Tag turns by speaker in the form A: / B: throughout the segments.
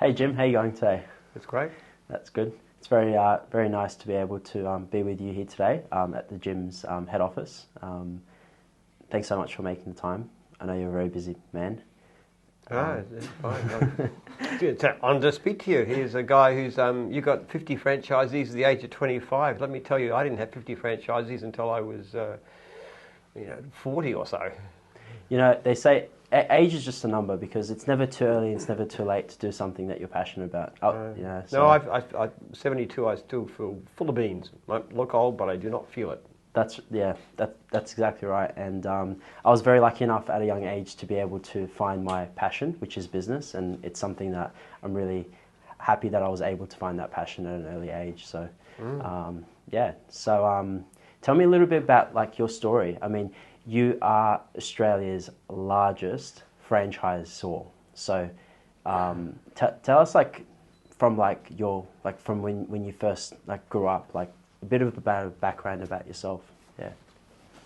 A: Hey Jim, how you going today?
B: That's great.
A: That's good. It's very nice to be able to be with you here today at the gym's head office. Thanks so much for making the time. I know you're a very busy man.
B: It's fine. It's an honour to speak to you. Here's a guy who's you got 50 franchisees at the age of 25. Let me tell you, I didn't have 50 franchisees until I was 40 or so.
A: You know, they say age is just a number because it's never too early, it's never too late to do something that you're passionate about.
B: No, I'm 72. I still feel full of beans. I look old, but I do not feel it.
A: That's exactly right. And I was very lucky enough at a young age to be able to find my passion, which is business, and it's something that I'm really happy that I was able to find that passion at an early age. So, tell me a little bit about like your story. I mean, you are Australia's largest franchisor. So, tell us from when you first grew up, a bit of a background about yourself. Yeah.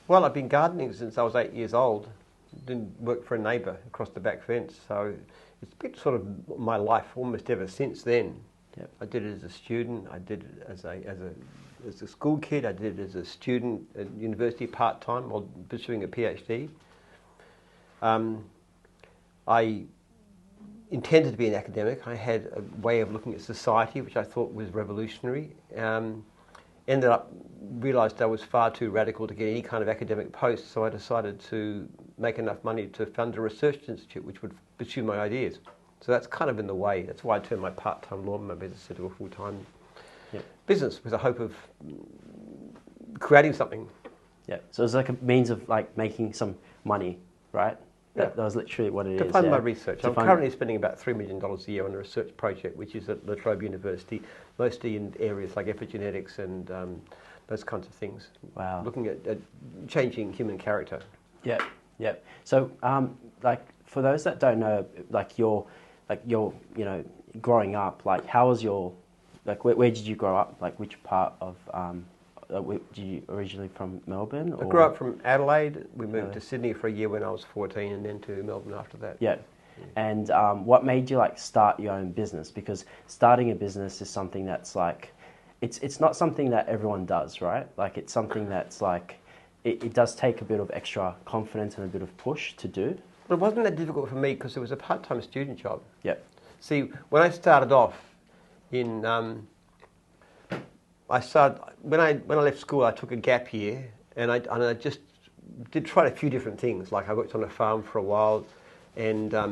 B: Well, I've been gardening since I was 8 years old. Didn't work for a neighbour across the back fence, so it's been sort of my life almost ever since then.
A: Yep. I
B: did it as a student. I did it as a school kid. I did it as a student at university part time while pursuing a PhD. I intended to be an academic. I had a way of looking at society which I thought was revolutionary. Ended up realised I was far too radical to get any kind of academic post, so I decided to make enough money to fund a research institute which would pursue my ideas. So that's kind of in the way. That's why I turned my part-time lawnmower business into a full-time business with a hope of creating something.
A: Yeah. So it's like a means of making some money, right? That was literally what it is.
B: To fund my research. I'm currently spending about $3 million a year on a research project, which is at La Trobe University, mostly in areas like epigenetics and those kinds of things.
A: Wow.
B: Looking at changing human character.
A: Yeah, yeah. So, for those that don't know, you're growing up, how was your, where did you grow up? Which part of, did you originally from Melbourne?
B: I grew up from Adelaide. We moved to Sydney for a year when I was 14 and then to Melbourne after that.
A: Yeah. And what made you start your own business? Because starting a business is something that's it's not something that everyone does, right? It's something that's it does take a bit of extra confidence and a bit of push to do.
B: But it wasn't that difficult for me because it was a part-time student job.
A: Yeah.
B: See, when I started off in when I left school, I took a gap year, and I just did try a few different things. I worked on a farm for a while, and I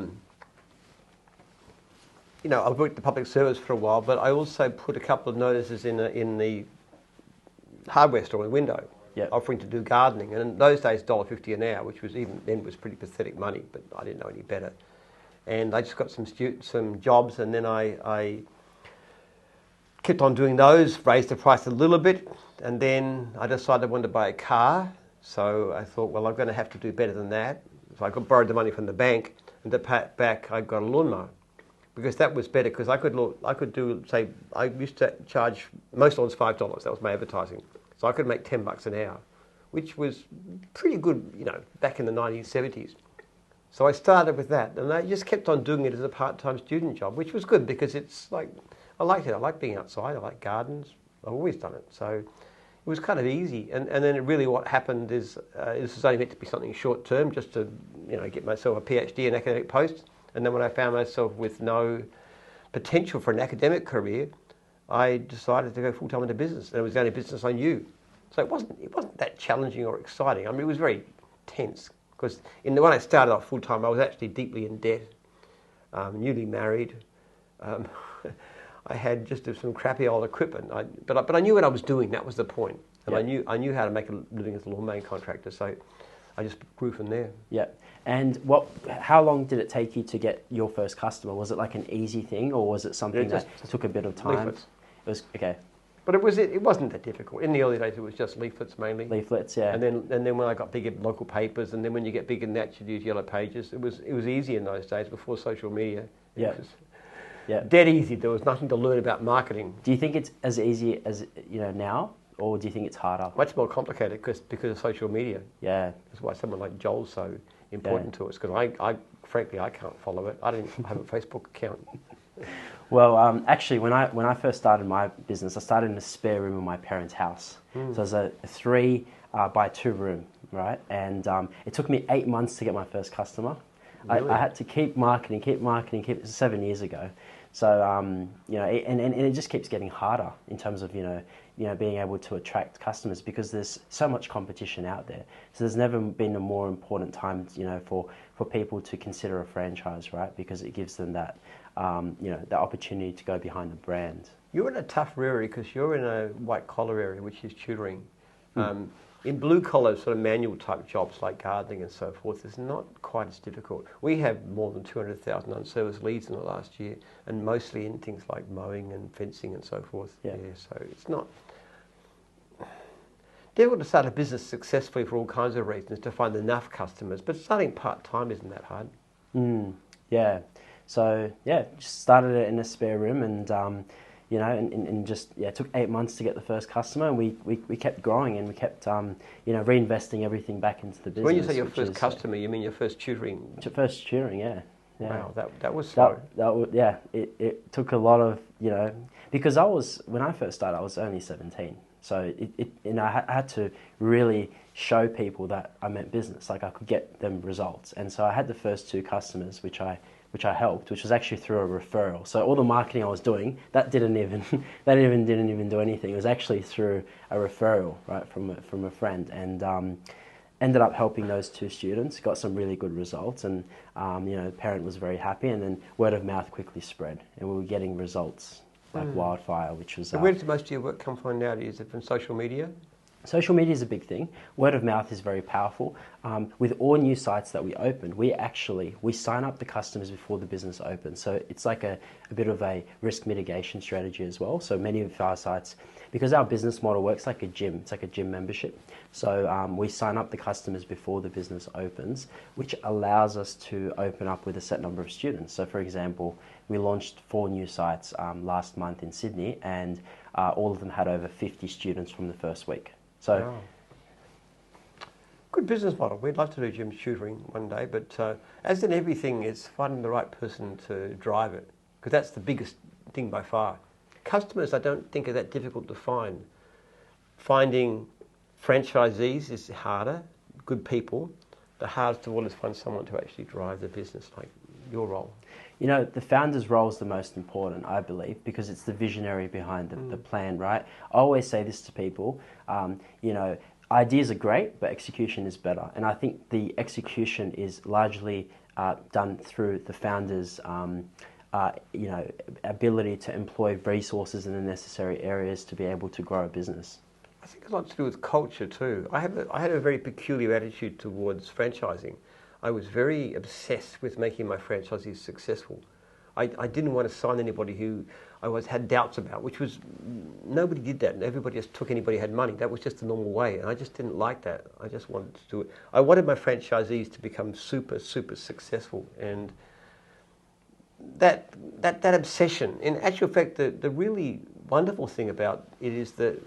B: worked the public service for a while. But I also put a couple of notices in the hardware store in the window, offering to do gardening. And in those days, $1.50 an hour, which was even then was pretty pathetic money. But I didn't know any better, and I just got some jobs, and then I kept on doing those, raised the price a little bit, and then I decided I wanted to buy a car. So I thought, well, I'm going to have to do better than that. So I borrowed the money from the bank, and to pay it back, I got a lawnmower. Because that was better, because I could do, say, I used to charge most lawns $5. That was my advertising. So I could make $10 an hour, which was pretty good, back in the 1970s. So I started with that, and I just kept on doing it as a part-time student job, which was good because it's I liked it. I like being outside. I like gardens. I've always done it. So it was kind of easy. And then really what happened is this was only meant to be something short term, just to get myself a PhD and academic post. And then when I found myself with no potential for an academic career, I decided to go full time into business. And it was the only business I knew. So it wasn't that challenging or exciting. I mean, it was very tense because when I started off full time, I was actually deeply in debt, newly married. I had just some crappy old equipment, but I knew what I was doing. That was the point, and I knew how to make a living as a lawnmowing contractor. So I just grew from there. Yeah.
A: And how long did it take you to get your first customer? Was it an easy thing, or was it something that took a bit of time?
B: Leaflets.
A: It was okay.
B: But it wasn't that difficult. In the early days, it was just leaflets mainly.
A: Leaflets, yeah.
B: And then when I got bigger local papers, and then when you get bigger than that, you use yellow pages. It was easy in those days before social media.
A: Yeah.
B: Dead easy. There was nothing to learn about marketing.
A: Do you think it's as easy as now, or do you think it's harder?
B: Much more complicated because of social media.
A: Yeah.
B: That's why someone like Joel's so important to us. Because I frankly I can't follow it. I don't have a Facebook account.
A: Well, actually, when I first started my business, I started in a spare room in my parents' house. So it was a 3 by 2 room, right? And it took me 8 months to get my first customer.
B: Really?
A: I had to keep marketing. It was 7 years ago. So you know, and it just keeps getting harder in terms of being able to attract customers because there's so much competition out there. So there's never been a more important time, for people to consider a franchise, right? Because it gives them that the opportunity to go behind the brand.
B: You're in a tough area because you're in a white collar area, which is tutoring. In blue collar sort of manual type jobs like gardening and so forth, it's not quite as difficult. We have more than 200,000 unserviced leads in the last year, and mostly in things like mowing and fencing and so forth.
A: Yeah.
B: So it's not difficult to start a business successfully for all kinds of reasons, to find enough customers, but starting part-time isn't that hard.
A: Yeah. So, just started it in a spare room and, it took 8 months to get the first customer, and we kept growing, and we kept, reinvesting everything back into the business.
B: When you say your first customer, you mean your first tutoring?
A: First tutoring, yeah.
B: Wow, that was slow.
A: It took a lot of, because when I first started, I was only 17. So I had to really show people that I meant business, like I could get them results. And so I had the first 2 customers, which I helped, which was actually through a referral. So all the marketing I was doing, that didn't even do anything. It was actually through a referral, right, from a friend, and ended up helping those 2 students. Got some really good results, and the parent was very happy. And then word of mouth quickly spread, and we were getting results like wildfire, which was.
B: So where does most of your work come from now? Is it from social media?
A: Social media is a big thing. Word of mouth is very powerful. With all new sites that we opened, we sign up the customers before the business opens. So it's like a bit of a risk mitigation strategy as well. So many of our sites, because our business model works like a gym, it's like a gym membership. So we sign up the customers before the business opens, which allows us to open up with a set number of students. So for example, we launched 4 new sites last month in Sydney, and all of them had over 50 students from the first week. So,
B: wow. Good business model. We'd love to do gym tutoring one day, but as in everything, it's finding the right person to drive it, because that's the biggest thing by far. Customers, I don't think, are that difficult to find. Finding franchisees is harder, good people. The hardest of all is find someone to actually drive the business, like your role.
A: The founder's role is the most important, I believe, because it's the visionary behind the plan, right? I always say this to people, ideas are great, but execution is better. And I think the execution is largely done through the founder's, ability to employ resources in the necessary areas to be able to grow a business.
B: I think a lot to do with culture too. I had a very peculiar attitude towards franchising. I was very obsessed with making my franchisees successful. I didn't want to sign anybody who I had doubts about, which was, nobody did that. Everybody just took anybody who had money. That was just the normal way, and I just didn't like that. I just wanted to do it. I wanted my franchisees to become super, super successful, and that obsession, in actual fact, the really wonderful thing about it is that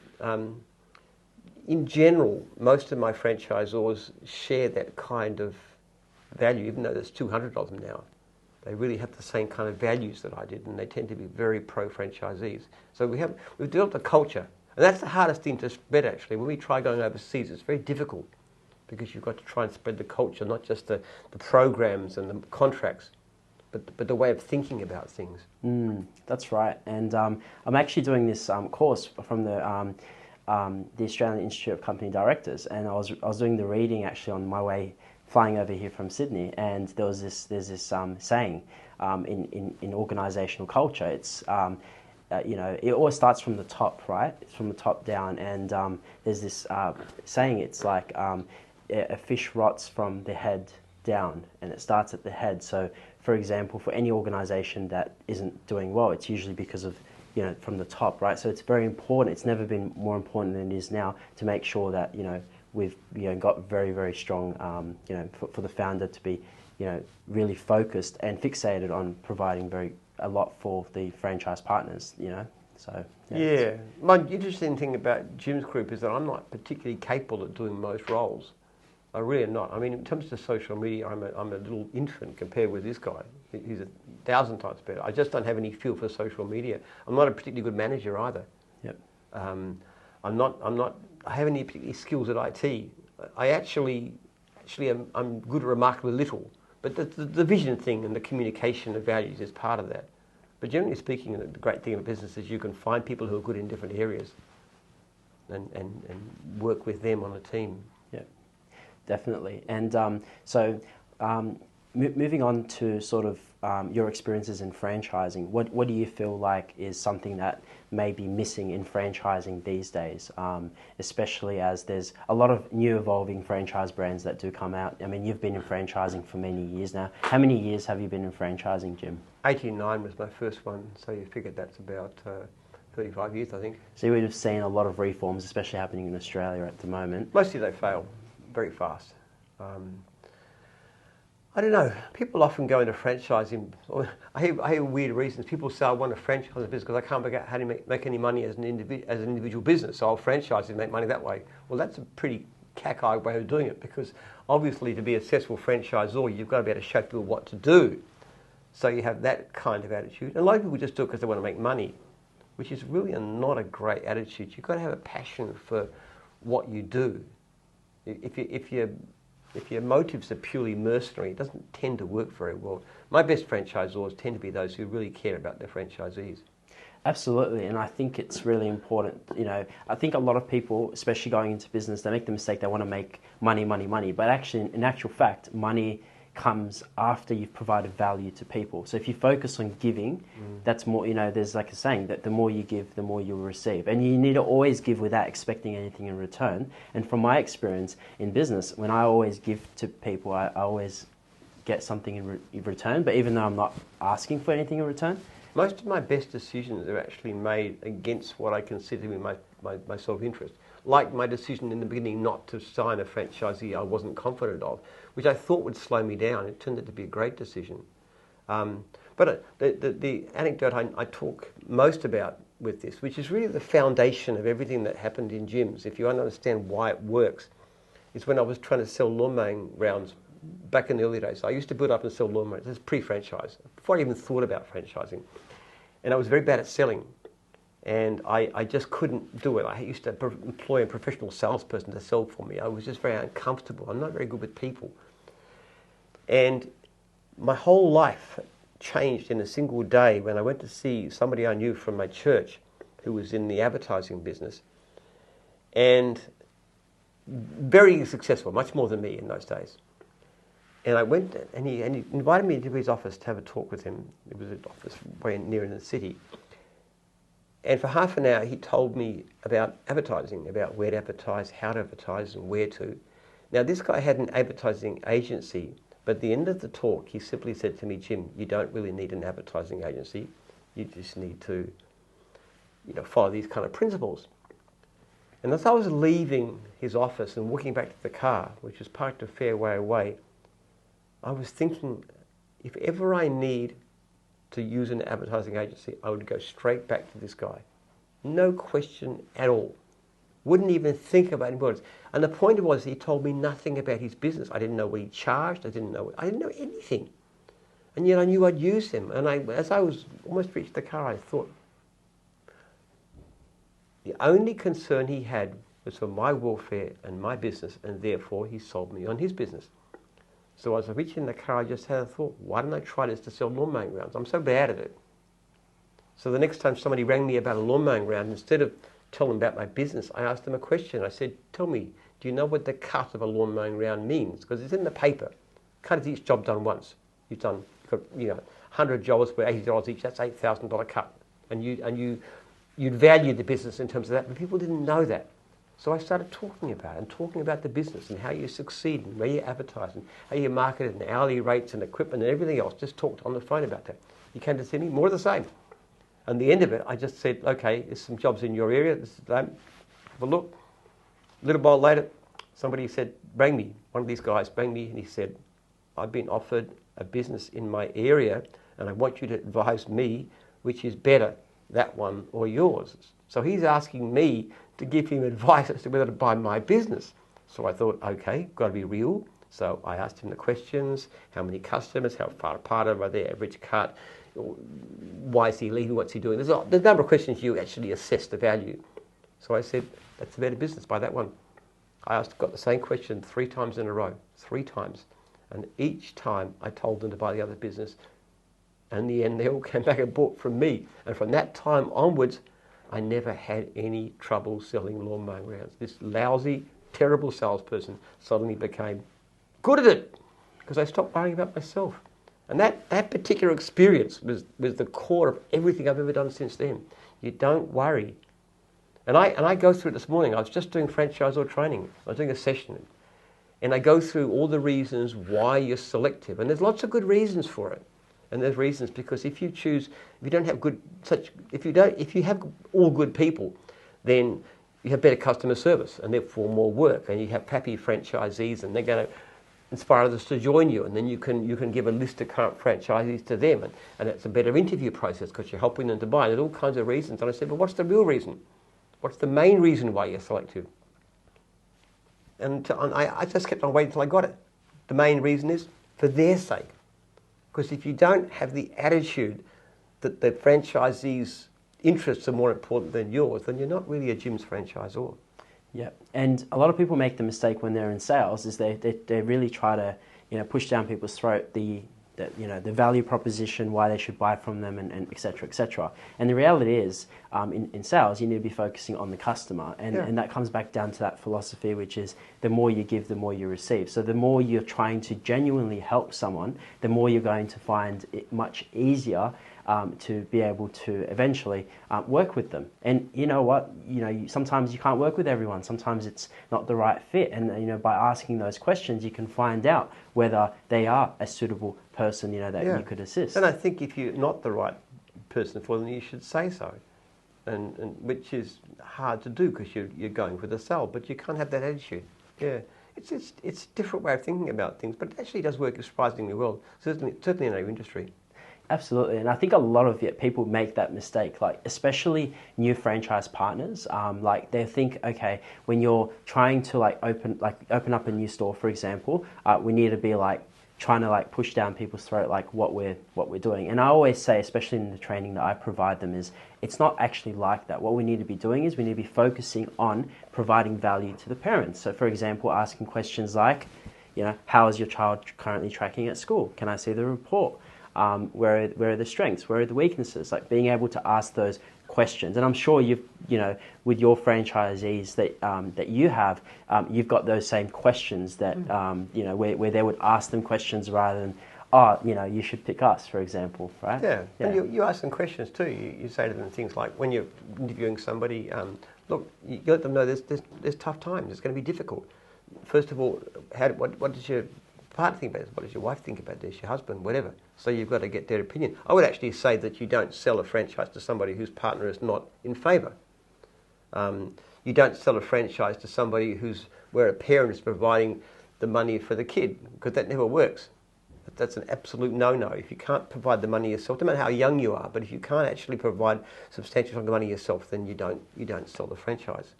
B: in general, most of my franchisors share that kind of value, even though there's 200 of them now. They really have the same kind of values that I did, and they tend to be very pro-franchisees. So we've developed a culture, and that's the hardest thing to spread actually. When we try going overseas, it's very difficult because you've got to try and spread the culture, not just the programs and the contracts, but the way of thinking about things.
A: That's right, and I'm actually doing this course from the Australian Institute of Company Directors, and I was doing the reading actually on my way flying over here from Sydney, and there's this saying in organisational culture. It's it always starts from the top, right? It's from the top down, and there's this saying. It's like a fish rots from the head down, and it starts at the head. So, for example, for any organisation that isn't doing well, it's usually because of from the top, right? So it's very important. It's never been more important than it is now to make sure that we've got very, very strong, for the founder to be, really focused and fixated on providing a lot for the franchise partners, So
B: my interesting thing about Jim's group is that I'm not particularly capable of doing most roles. I really am not. I mean, in terms of social media, I'm a little infant compared with this guy. He's 1,000 times better. I just don't have any feel for social media. I'm not a particularly good manager either.
A: Yep.
B: I'm not. I haven't any particular skills at IT. I'm good at remarkably little. But the vision thing and the communication of values is part of that. But generally speaking, the great thing about business is you can find people who are good in different areas and work with them on a team.
A: Yeah, definitely. And moving on to sort of your experiences in franchising, what do you feel like is something that may be missing in franchising these days, especially as there's a lot of new evolving franchise brands that do come out? I mean, you've been in franchising for many years now. How many years have you been in franchising, Jim?
B: 89 was my first one, so you figure that's about 35 years, I think.
A: So you would have seen a lot of reforms, especially happening in Australia at the moment.
B: Mostly they fail very fast. I don't know. People often go into franchising. I hear weird reasons. People say, I want to franchise a business because I can't figure out how to make any money as an individual business, so I'll franchise and make money that way. Well, that's a pretty cockeyed way of doing it, because obviously to be a successful franchisor, you've got to be able to show people what to do. So you have that kind of attitude. And a lot of people just do it because they want to make money, which is really not a great attitude. You've got to have a passion for what you do. If your motives are purely mercenary, it doesn't tend to work very well. My best franchisors tend to be those who really care about their franchisees.
A: Absolutely, and I think it's really important. You know, I think a lot of people, especially going into business, they make the mistake they want to make money, but actually, in actual fact, money comes after you've provided value to people. So if you focus on giving, that's more, you know, there's like a saying that the more you give, the more you'll receive. And you need to always give without expecting anything in return. And from my experience in business, when I always give to people, I always get something in return. But even though I'm not asking for anything in return.
B: Most of my best decisions are actually made against what I consider to be my self-interest. Like my decision in the beginning not to sign a franchisee I wasn't confident of, which I thought would slow me down. It turned out to be a great decision. But the anecdote I talk most about with this, which is really the foundation of everything that happened in gyms, if you want to understand why it works, is when I was trying to sell lawn mowing rounds back in the early days. I used to build up and sell lawn mowing. This is pre-franchise, before I even thought about franchising. And I was very bad at selling. And I just couldn't do it. I used to employ a professional salesperson to sell for me. I was just very uncomfortable. I'm not very good with people. And my whole life changed in a single day when I went to see somebody I knew from my church who was in the advertising business. And very successful, much more than me in those days. And I went, and he invited me into his office to have a talk with him. It was an office way near in the city. And for half an hour, he told me about advertising, about where to advertise, how to advertise, and where to. Now, this guy had an advertising agency, but at the end of the talk, he simply said to me, Jim, you don't really need an advertising agency. You just need to, follow these kind of principles. And as I was leaving his office and walking back to the car, which was parked a fair way away, I was thinking, if ever I need to use an advertising agency, I would go straight back to this guy. No question at all. Wouldn't even think about any words. And the point was, he told me nothing about his business. I didn't know what he charged. I didn't know anything. And yet I knew I'd use him. And as I was almost reached the car, I thought, the only concern he had was for my welfare and my business, and therefore he sold me on his business. So as I reached in the car, I just had a thought, why don't I try this to sell lawn mowing rounds? I'm so bad at it. So the next time somebody rang me about a lawn mowing round, instead of telling them about my business, I asked them a question. I said, tell me, do you know what the cut of a lawn mowing round means? Because it's in the paper. Cut is each job done once. You've got 100 jobs for $80 each, that's $8,000 cut. And you'd value the business in terms of that, but people didn't know that. So I started talking about the business and how you succeed and where you advertise and how you market it and hourly rates and equipment and everything else. Just talked on the phone about that. You came to see me, more of the same. And the end of it, I just said, okay, there's some jobs in your area. This is them. Have a look. A little while later, somebody said, bring me. One of these guys bring me, and he said, I've been offered a business in my area, and I want you to advise me which is better, that one or yours. So he's asking me to give him advice as to whether to buy my business. So I thought, okay, got to be real. So I asked him the questions: how many customers, how far apart are they, average cut, why is he leaving, what's he doing? There's a number of questions you actually assess the value. So I said, that's a better business, buy that one. I got the same question 3 times in a row, 3 times. And each time I told them to buy the other business. And in the end, they all came back and bought from me. And from that time onwards, I never had any trouble selling lawn mowing rounds. This lousy, terrible salesperson suddenly became good at it because I stopped worrying about myself. And that particular experience was the core of everything I've ever done since then. You don't worry. And I go through it this morning. I was just doing franchisor training. I was doing a session. And I go through all the reasons why you're selective. And there's lots of good reasons for it. And there's reasons because if you have all good people, then you have better customer service and therefore more work. And you have happy franchisees and they're going to inspire others to join you. And then you can give a list of current franchisees to them. And it's a better interview process because you're helping them to buy. There's all kinds of reasons. And I said, but what's the real reason? What's the main reason why you're selective? And I just kept on waiting until I got it. The main reason is for their sake. Because if you don't have the attitude that the franchisee's interests are more important than yours, then you're not really a Jim's franchisor.
A: Yeah, and a lot of people make the mistake when they're in sales is they really try to push down people's throat the value proposition, why they should buy from them, and et cetera, et cetera. And the reality is, in sales, you need to be focusing on the customer. And that comes back down to that philosophy, which is the more you give, the more you receive. So the more you're trying to genuinely help someone, the more you're going to find it much easier to be able to eventually work with them. And you know what? Sometimes you can't work with everyone. Sometimes it's not the right fit. And by asking those questions, you can find out whether they are a suitable person, that you could assist.
B: And I think if you're not the right person for them, you should say so. And which is hard to do because you're going for the sell, but you can't have that attitude. Yeah. It's a different way of thinking about things, but it actually does work surprisingly well, certainly in our industry.
A: Absolutely, and I think a lot of people make that mistake, especially new franchise partners. They think, okay, when you're trying to open up a new store, for example, we need to be trying to push down people's throat what we're doing. And I always say, especially in the training that I provide them, is it's not actually like that. What we need to be doing is we need to be focusing on providing value to the parents. So, for example, asking questions like, how is your child currently tracking at school? Can I see the report? Where are the strengths? Where are the weaknesses? Being able to ask those questions. And I'm sure with your franchisees that you have, you've got those same questions that where they would ask them questions rather than, you should pick us, for example, right?
B: Yeah. And you ask them questions too. You say to them things like, when you're interviewing somebody, look, you let them know there's tough times. It's going to be difficult. First of all, what does your partner think about this? What does your wife think about this? Your husband, whatever. So you've got to get their opinion. I would actually say that you don't sell a franchise to somebody whose partner is not in favour. You don't sell a franchise to somebody where a parent is providing the money for the kid, because that never works. That's an absolute no-no. If you can't provide the money yourself, no matter how young you are, but if you can't actually provide substantial chunk of money yourself, then you don't sell the franchise.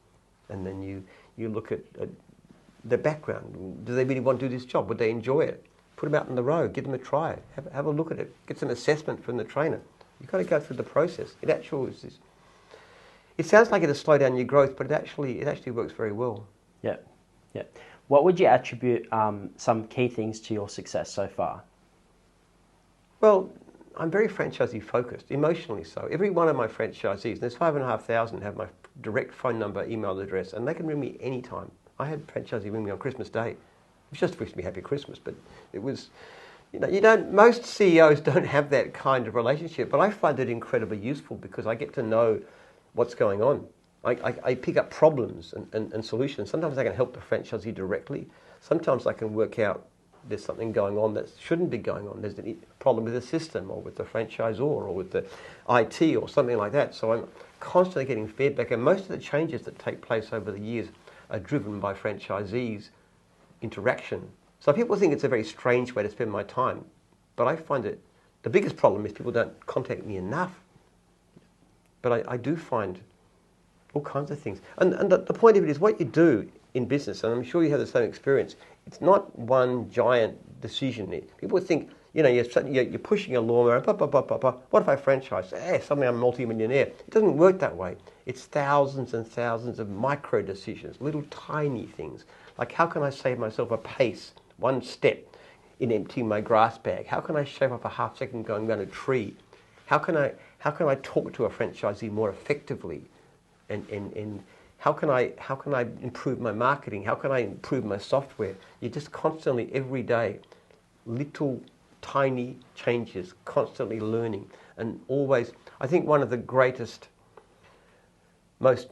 B: And then you look at their background. Do they really want to do this job? Would they enjoy it? Put them out on the road, give them a try, have a look at it, get some assessment from the trainer. You've got to go through the process. It sounds like it'll slow down your growth, but it actually works very well.
A: Yeah. What would you attribute some key things to your success so far?
B: Well, I'm very franchisee focused, emotionally so. Every one of my franchisees, there's 5,500 have my direct phone number, email address, and they can ring me anytime. I had franchisee ring me on Christmas Day, which just wished me happy Christmas, but it was, most CEOs don't have that kind of relationship, but I find it incredibly useful because I get to know what's going on. I pick up problems and solutions. Sometimes I can help the franchisee directly. Sometimes I can work out there's something going on that shouldn't be going on. There's a problem with the system or with the franchisor or with the IT or something like that. So I'm constantly getting feedback, and most of the changes that take place over the years are driven by franchisees' interaction. So people think it's a very strange way to spend my time, but I find it, the biggest problem is people don't contact me enough. But I do find all kinds of things. And the point of it is what you do in business, and I'm sure you have the same experience, it's not one giant decision. People think, you're pushing a lawnmower, blah, blah, blah, blah, blah. What if I franchise? Suddenly I'm a multi-millionaire. It doesn't work that way. It's thousands and thousands of micro decisions, little tiny things. Like, how can I save myself a pace, one step in emptying my grass bag? How can I shave off a half second going around a tree? How can I talk to a franchisee more effectively? And how can I improve my marketing? How can I improve my software? You're just constantly, every day, little tiny changes, constantly learning. And always, I think one of the greatest, most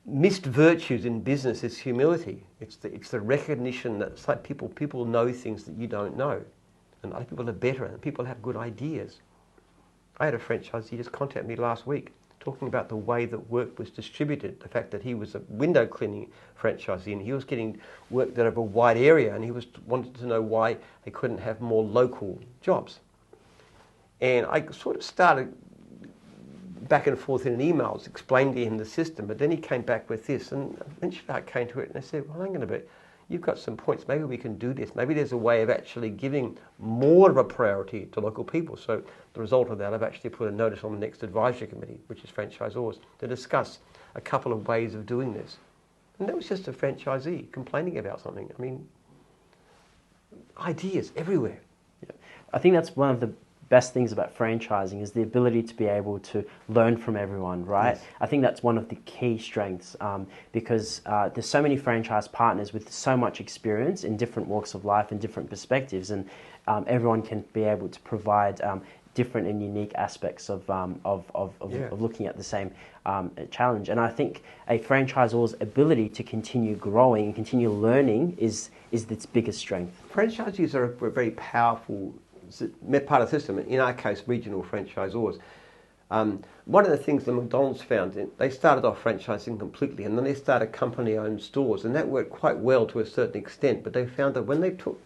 B: missed virtues in business is humility. It's the recognition that it's like people know things that you don't know. And other people are better, and people have good ideas. I had a franchisee just contact me last week talking about the way that work was distributed, the fact that he was a window cleaning franchisee and he was getting work that over a wide area, and he wanted to know why they couldn't have more local jobs. And I sort of started back and forth in emails, explained to him the system, but then he came back with this, and eventually I came to it and I said, well, hang on a bit, you've got some points, maybe we can do this. Maybe there's a way of actually giving more of a priority to local people. So the result of that, I've actually put a notice on the next advisory committee, which is franchisors, to discuss a couple of ways of doing this. And that was just a franchisee complaining about something. I mean, ideas everywhere.
A: Yeah. I think that's one of the best things about franchising is the ability to be able to learn from everyone, right? Yes. I think that's one of the key strengths because there's so many franchise partners with so much experience in different walks of life and different perspectives, and everyone can be able to provide different and unique aspects of looking at the same challenge. And I think a franchisor's ability to continue growing and continue learning is its biggest strength.
B: Franchisees are a very powerful part of the system, in our case, regional franchisors. One of the things that McDonald's found, they started off franchising completely, and then they started company-owned stores, and that worked quite well to a certain extent, but they found that when they took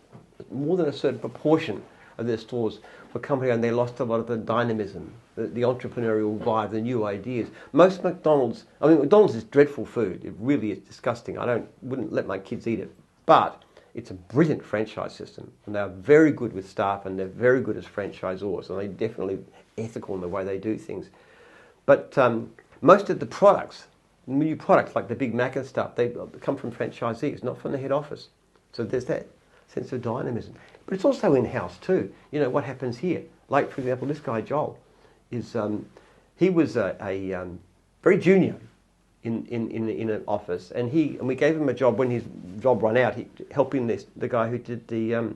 B: more than a certain proportion of their stores were company-owned, they lost a lot of the dynamism, the entrepreneurial vibe, the new ideas. McDonald's is dreadful food. It really is disgusting. Wouldn't let my kids eat it, but it's a brilliant franchise system, and they're very good with staff, and they're very good as franchisors, and they're definitely ethical in the way they do things. But most of the products, new products like the Big Mac and stuff, they come from franchisees, not from the head office. So there's that sense of dynamism. But it's also in-house too. You know, what happens here? Like, for example, this guy, Joel, he was a very junior in an office, and we gave him a job when his job ran out, helping the guy who did the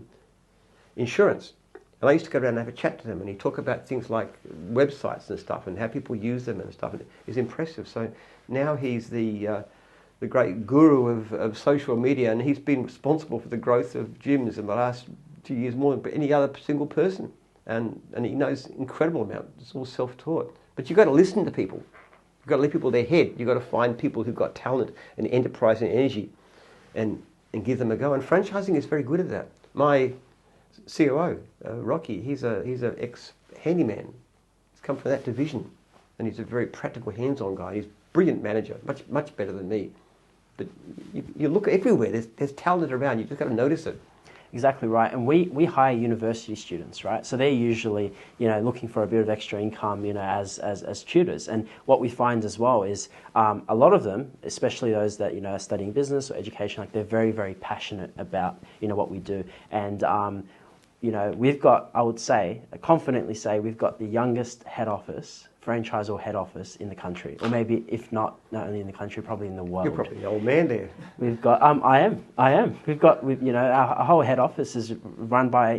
B: insurance. And I used to go around and have a chat to him, and he'd talk about things like websites and stuff, and how people use them and stuff. And it's impressive. So now he's the great guru of social media, and he's been responsible for the growth of gyms in the last 2 years more than any other single person. And he knows an incredible amount. It's all self-taught. But you've got to listen to people. You've got to let people their head. You've got to find people who've got talent and enterprise and energy and give them a go. And franchising is very good at that. My COO, Rocky, he's an ex-handyman. He's come from that division. And he's a very practical, hands-on guy. He's a brilliant manager, much better than me. But you look everywhere. There's talent around. You've just got to notice it.
A: Exactly right, and we hire university students, right? So they're usually, looking for a bit of extra income, as tutors. And what we find as well is a lot of them, especially those that are studying business or education, like they're very, very passionate about what we do. And we've got, I would say, confidently say, we've got the youngest franchisor head office in the country, or maybe if not only in the country, probably in the world.
B: You're probably the old man there.
A: We've got, I am. We've got, our whole head office is run by,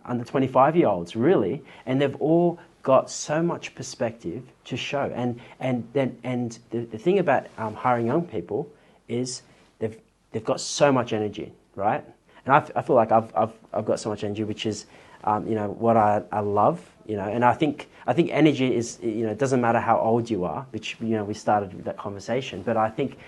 A: under 25-year-olds, really, and they've all got so much perspective to show. And the thing about hiring young people is they've got so much energy, right? And I feel like I've got so much energy, which is, what I love. And I think energy is, it doesn't matter how old you are, which, we started with that conversation. But I think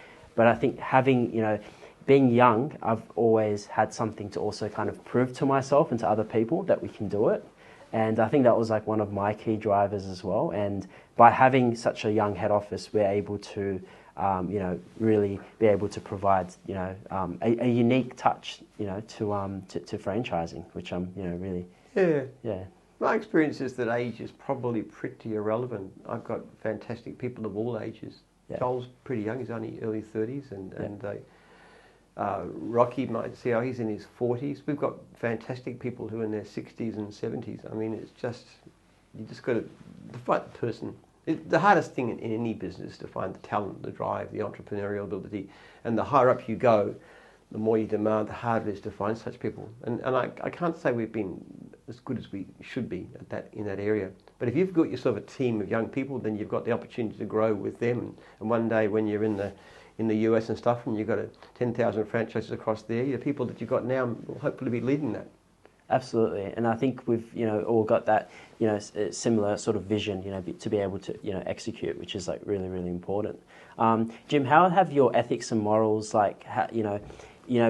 A: having, being young, I've always had something to also kind of prove to myself and to other people that we can do it. And I think that was like one of my key drivers as well. And by having such a young head office, we're able to really be able to provide, a unique touch, to franchising, which I'm, really...
B: Yeah. My experience is that age is probably pretty irrelevant. I've got fantastic people of all ages. Yeah. Joel's pretty young, he's only early 30s, and Rocky might see, he's in his 40s. We've got fantastic people who are in their 60s and 70s. I mean, it's just, you just got to find the person. The hardest thing in any business is to find the talent, the drive, the entrepreneurial ability. And the higher up you go, the more you demand, the harder it is to find such people. And I can't say we've been as good as we should be in that area. But if you've got yourself a team of young people, then you've got the opportunity to grow with them. And one day when you're in the US and stuff, and you've got 10,000 franchises across there, the people that you've got now will hopefully be leading that.
A: Absolutely, and I think we've all got that similar sort of vision to be able to execute, which is like really, really important. Jim, how have your ethics and morals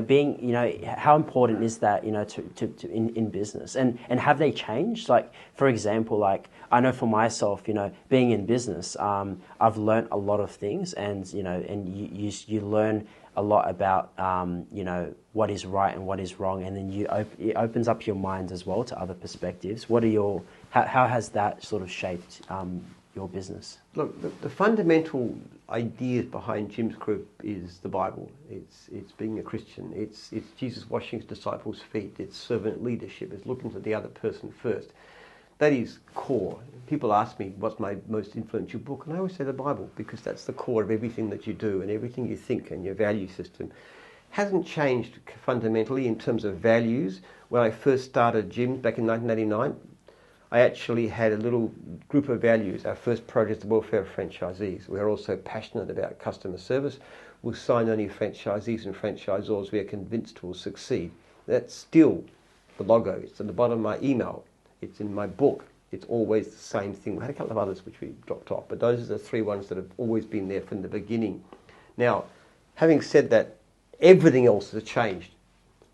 A: being how important is that to in business, and have they changed? Like, for example, like I know for myself, being in business, I've learnt a lot of things, and you learn a lot about what is right and what is wrong, and then it opens up your mind as well to other perspectives. How has that sort of shaped your business?
B: Look, the fundamental ideas behind Jim's Group is the Bible. It's being a Christian. It's Jesus washing his disciples' feet. It's servant leadership. It's looking to the other person first. That is core. People ask me, what's my most influential book? And I always say the Bible, because that's the core of everything that you do and everything you think, and your value system. Hasn't changed fundamentally in terms of values. When I first started Jim's back in 1989, I actually had a little group of values. Our first project is the welfare of franchisees. We're also passionate about customer service. We'll sign only franchisees and franchisors we are convinced will succeed. That's still the logo. It's at the bottom of my email. It's in my book. It's always the same thing. We had a couple of others which we dropped off, but those are the three ones that have always been there from the beginning. Now, having said that, everything else has changed.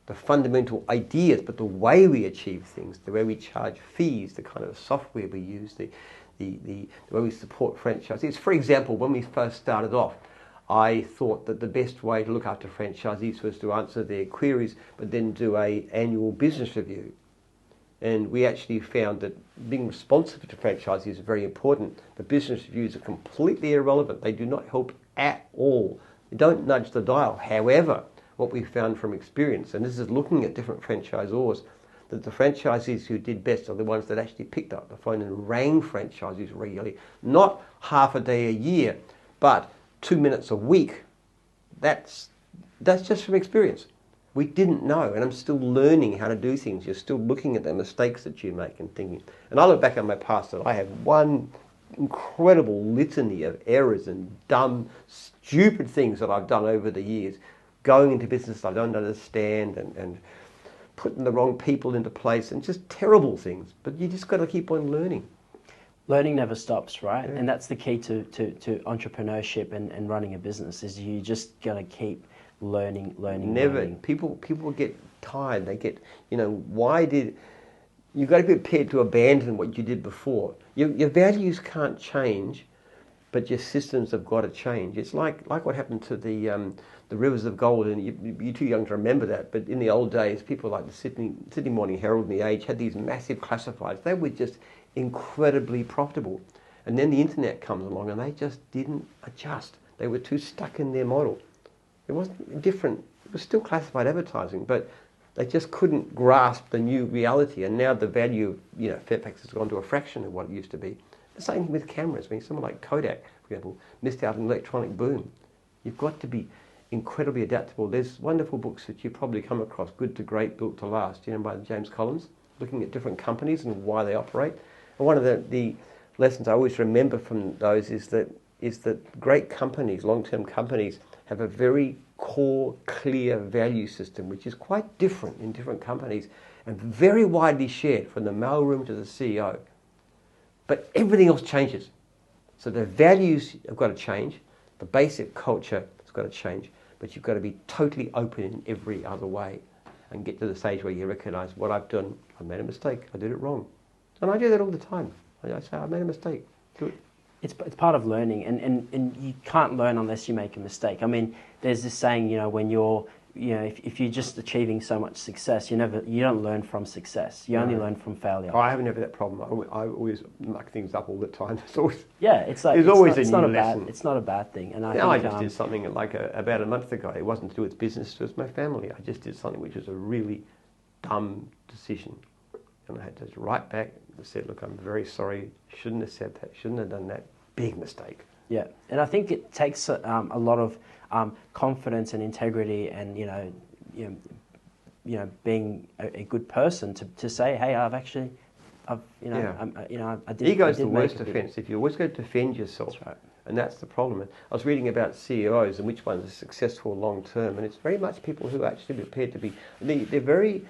B: The fundamental ideas, but the way we achieve things, the way we charge fees, the kind of software we use, the way we support franchisees. For example, when we first started off, I thought that the best way to look after franchisees was to answer their queries, but then do an annual business review. And we actually found that being responsive to franchisees is very important. The business reviews are completely irrelevant. They do not help at all. They don't nudge the dial. However, what we found from experience, and this is looking at different franchisors, that the franchisees who did best are the ones that actually picked up the phone and rang franchisees regularly. Not half a day a year, but 2 minutes a week. That's just from experience. We didn't know, and I'm still learning how to do things. You're still looking at the mistakes that you make and thinking. And I look back on my past and I have one incredible litany of errors and dumb, stupid things that I've done over the years. Going into business I don't understand, and putting the wrong people into place, and just terrible things. But you just got to keep on learning.
A: Learning never stops, right?
B: Yeah.
A: And that's the key to entrepreneurship and running a business, is you just got to keep learning.
B: Never.
A: Learning.
B: People get tired. They get, you've got to be prepared to abandon what you did before. Your values can't change, but your systems have got to change. It's like what happened to the rivers of gold, and you're too young to remember that, but in the old days, people like the Sydney Morning Herald and The Age had these massive classifieds. They were just incredibly profitable. And then the internet comes along and they just didn't adjust. They were too stuck in their model. It wasn't different. It was still classified advertising, but they just couldn't grasp the new reality. And now the value of, Fairfax has gone to a fraction of what it used to be. The same thing with cameras. I mean, someone like Kodak, for example, missed out on an electronic boom. You've got to be incredibly adaptable. There's wonderful books that you probably come across, Good to Great, Built to Last, by James Collins, looking at different companies and why they operate. And one of the lessons I always remember from those is that great companies, long-term companies, have a very core, clear value system, which is quite different in different companies and very widely shared from the mailroom to the CEO. But everything else changes. So the values have got to change, the basic culture has got to change, but you've got to be totally open in every other way and get to the stage where you recognise what I've done. I made a mistake. I did it wrong. And I do that all the time. I say, I made a mistake. Do it.
A: It's part of learning, and you can't learn unless you make a mistake. I mean, there's this saying, when you're, if you're just achieving so much success, you don't learn from success. You only learn from failure.
B: I haven't had that problem. I always muck things up all the time. It's always,
A: it's like
B: there's always a new lesson.
A: It's not a bad thing. And
B: I just did something like about a month ago. It wasn't to do with business, it was my family. I just did something which was a really dumb decision. And I had to write back and said, look, I'm very sorry. Shouldn't have said that. Shouldn't have done that. Big mistake.
A: Yeah, and I think it takes a lot of confidence and integrity, and being a good person to say, hey, I did.
B: Ego is the worst offence. If you always go to defend yourself,
A: that's right.
B: And that's the problem. I was reading about CEOs and which ones are successful long term, and it's very much people who are actually prepared to be. They're very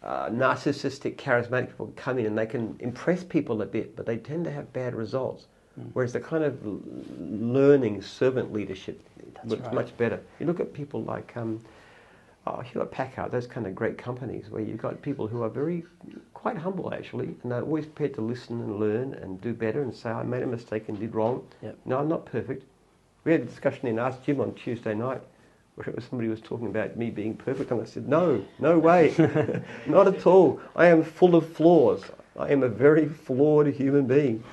B: narcissistic, charismatic people come in and they can impress people a bit, but they tend to have bad results. Whereas the kind of learning servant leadership looks much better. You look at people like Hewlett Packard, those kind of great companies where you've got people who are quite humble actually, and they're always prepared to listen and learn and do better and say, I made a mistake and did wrong.
A: Yep.
B: No, I'm not perfect. We had a discussion in Ask Jim on Tuesday night where somebody was talking about me being perfect, and I said, no way, not at all. I am full of flaws. I am a very flawed human being.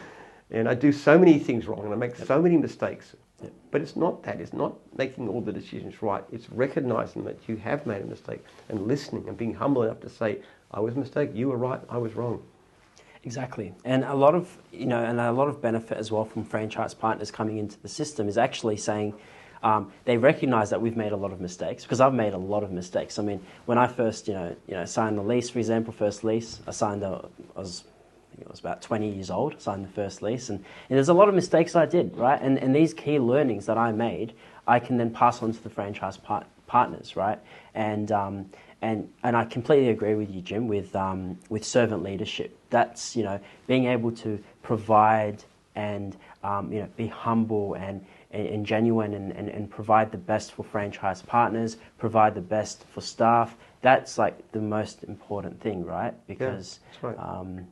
B: And I do so many things wrong and I make so many mistakes.
A: Yep.
B: But it's not that. It's not making all the decisions right. It's recognising that you have made a mistake and listening and being humble enough to say, I was a mistake, you were right, I was wrong.
A: Exactly. And a lot of benefit as well from franchise partners coming into the system is actually saying they recognise that we've made a lot of mistakes, because I've made a lot of mistakes. I mean, when I first, signed the lease, for example, first lease, I was about 20 years old, signed the first lease, and there's a lot of mistakes I did, right? And these key learnings that I made, I can then pass on to the franchise partners, right? And I completely agree with you, Jim, with servant leadership. That's, being able to provide and, be humble and genuine and provide the best for franchise partners, provide the best for staff. That's like the most important thing, right? Because
B: yeah, that's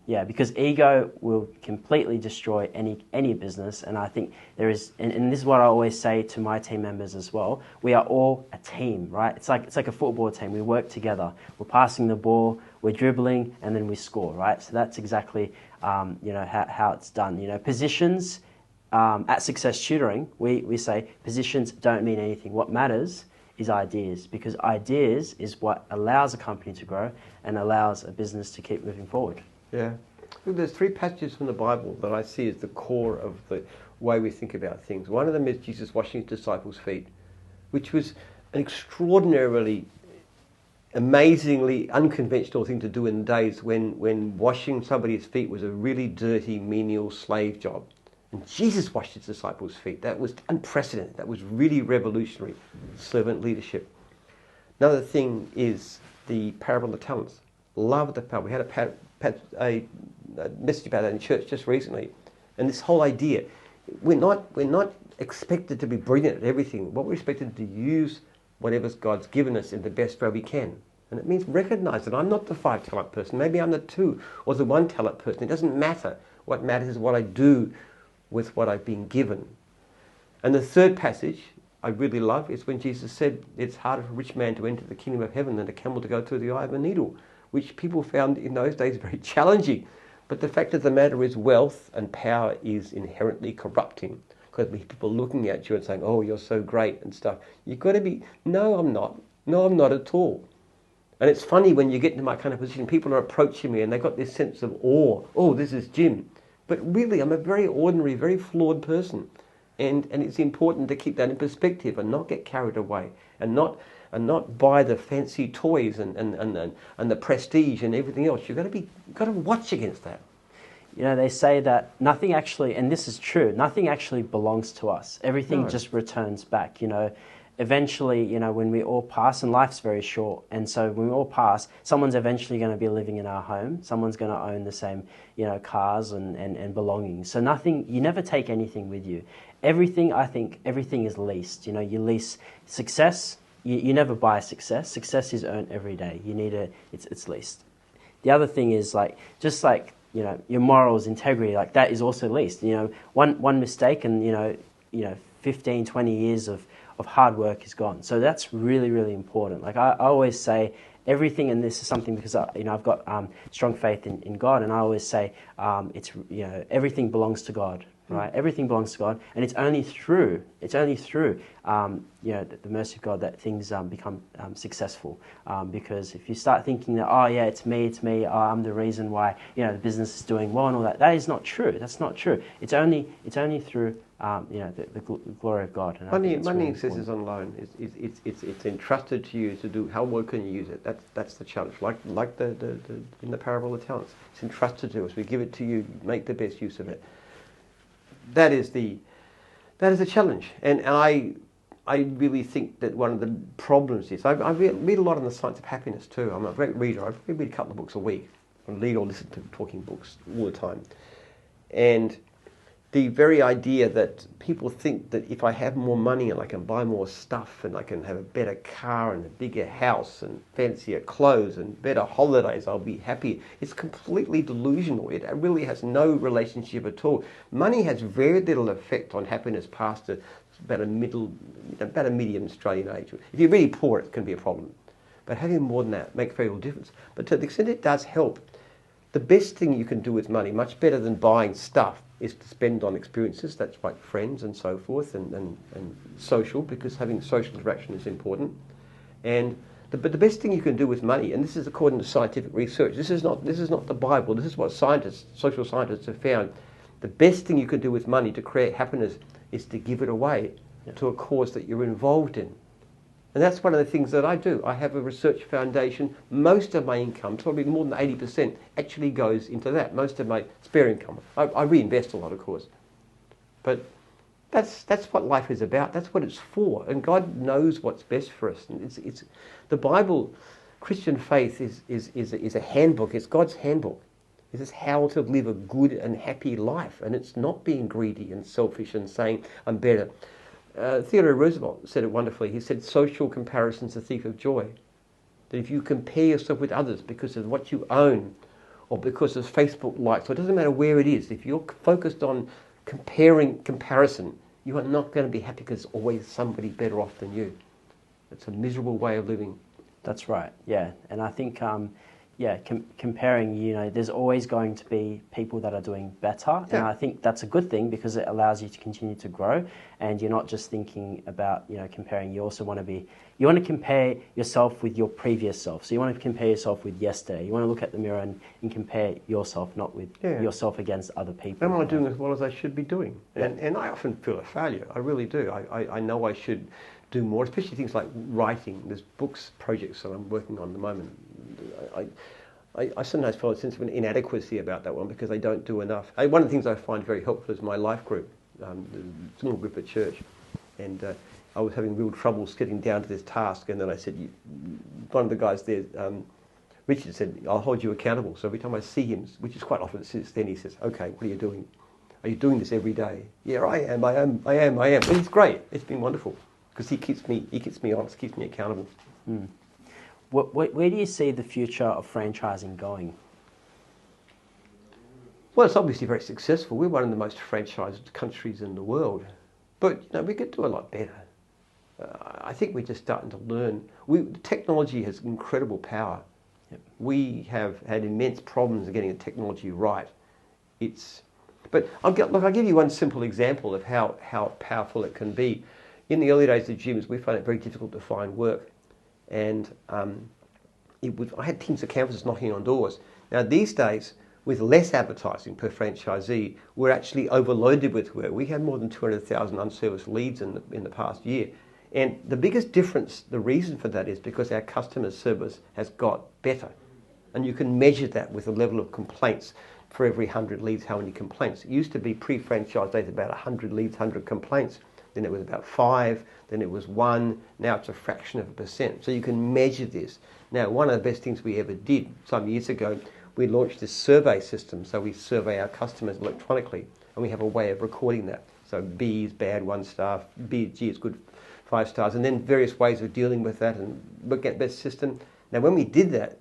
B: right.
A: Because ego will completely destroy any business. And I think there is, and this is what I always say to my team members as well. We are all a team, right? It's like a football team. We work together. We're passing the ball, we're dribbling, and then we score, right? So that's exactly how it's done. Positions. At Success Tutoring, we say positions don't mean anything. What matters is ideas, because ideas is what allows a company to grow and allows a business to keep moving forward.
B: Yeah. Look, there's 3 passages from the Bible that I see as the core of the way we think about things. One of them is Jesus washing his disciples' feet, which was an extraordinarily, amazingly unconventional thing to do in the days when washing somebody's feet was a really dirty, menial slave job. And Jesus washed his disciples' feet. That was unprecedented. That was really revolutionary servant leadership. Another thing is the parable of the talents. Love the parable. We had a message about that in church just recently. And this whole idea, we're not expected to be brilliant at everything. What we're expected to use whatever God's given us in the best way we can. And it means recognize that I'm not the 5-talent person. Maybe I'm the 2 or the 1-talent person. It doesn't matter. What matters is what I do with what I've been given. And the third passage I really love is when Jesus said it's harder for a rich man to enter the kingdom of heaven than a camel to go through the eye of a needle, which people found in those days very challenging. But the fact of the matter is wealth and power is inherently corrupting, because people looking at you and saying, oh, you're so great and stuff. You've got to be, no, I'm not. No, I'm not at all. And it's funny when you get into my kind of position, people are approaching me and they've got this sense of awe. Oh, this is Jim. But really, I'm a very ordinary, very flawed person. And it's important to keep that in perspective and not get carried away and not buy the fancy toys and the prestige and everything else. You've got to watch against that.
A: They say that nothing actually, and this is true, nothing actually belongs to us. Everything just returns back. Eventually, when we all pass, and life's very short, and so when we all pass, someone's eventually going to be living in our home. Someone's going to own the same, cars and belongings. So you never take anything with you. Everything is leased. You lease success. You never buy success. Success is earned every day. It's leased. The other thing is just like your morals, integrity, like that is also leased. One mistake and 15, 20 years of hard work is gone. So that's really, really important. Like I always say, everything, and this is something because I've got strong faith in God, and I always say everything belongs to God, right? Everything belongs to God, and it's only through the mercy of God that things become successful. Because if you start thinking that it's me, I'm the reason why the business is doing well and all that, that is not true. That's not true. It's only through the glory of God. And
B: money exists on loan. It's entrusted to you to do. How well can you use it? That's the challenge. Like the in the parable of the talents, it's entrusted to us. We give it to you. Make the best use of it. That is the challenge. And I really think that one of the problems is I read a lot on the science of happiness too. I'm a great reader. I read a couple of books a week. I read or listen to talking books all the time, and the very idea that people think that if I have more money and I can buy more stuff and I can have a better car and a bigger house and fancier clothes and better holidays, I'll be happy. It's completely delusional. It really has no relationship at all. Money has very little effect on happiness past about a medium Australian age. If you're really poor, it can be a problem. But having more than that makes very little difference. But to the extent it does help, the best thing you can do with money, much better than buying stuff, is to spend on experiences. That's like friends and so forth, and social, because having social interaction is important. But the best thing you can do with money, and this is according to scientific research, this is not the Bible, this is what social scientists have found. The best thing you can do with money to create happiness is to give it away to a cause that you're involved in. And that's one of the things that I do. I have a research foundation. Most of my income, probably more than 80%, actually goes into that. Most of my spare income. I reinvest a lot, of course. But that's what life is about. That's what it's for. And God knows what's best for us. And it's the Bible, Christian faith is a handbook. It's God's handbook. It is how to live a good and happy life. And it's not being greedy and selfish and saying, I'm better. Theodore Roosevelt said it wonderfully. He said, social comparison's the thief of joy. That if you compare yourself with others because of what you own or because of Facebook likes, or it doesn't matter where it is, if you're focused on comparison, you are not going to be happy because there's always somebody better off than you. It's a miserable way of living.
A: That's right, yeah. And I think, comparing, there's always going to be people that are doing better. Yeah. And I think that's a good thing because it allows you to continue to grow. And you're not just thinking about, comparing. You also want to compare yourself with your previous self. So you want to compare yourself with yesterday. You want to look at the mirror and compare yourself, not with yourself against other people.
B: Am I doing as well as I should be doing? Yeah. And I often feel a failure. I really do. I know I should do more, especially things like writing. There's books, projects that I'm working on at the moment. I sometimes feel a sense of an inadequacy about that one because I don't do enough. One of the things I find very helpful is my life group, the small group at church. And I was having real troubles getting down to this task. And then I said, one of the guys there, Richard, said, I'll hold you accountable. So every time I see him, which is quite often since then, he says, okay, what are you doing? Are you doing this every day? Yeah, I am. And it's great. It's been wonderful because he keeps me honest, keeps me accountable.
A: Mm. Where do you see the future of franchising going?
B: Well, it's obviously very successful. We're one of the most franchised countries in the world. But we could do a lot better. I think we're just starting to learn. Technology has incredible power. Yep. We have had immense problems in getting the technology right. But I'll give you one simple example of how powerful it can be. In the early days of gyms, we found it very difficult to find work. And I had teams of canvassers knocking on doors. Now these days, with less advertising per franchisee, we're actually overloaded with work. We had more than 200,000 unserviced leads in the past year. And the biggest difference, the reason for that is because our customer service has got better. And you can measure that with the level of complaints. For every 100 leads, how many complaints? It used to be pre-franchise days about 100 leads, 100 complaints. Then it was about 5, then it was 1, now it's a fraction of a percent. So you can measure this. Now, one of the best things we ever did some years ago, we launched this survey system. So we survey our customers electronically, and we have a way of recording that. So B is bad, 1 star, G is good, 5 stars, and then various ways of dealing with that and look at best system. Now, when we did that,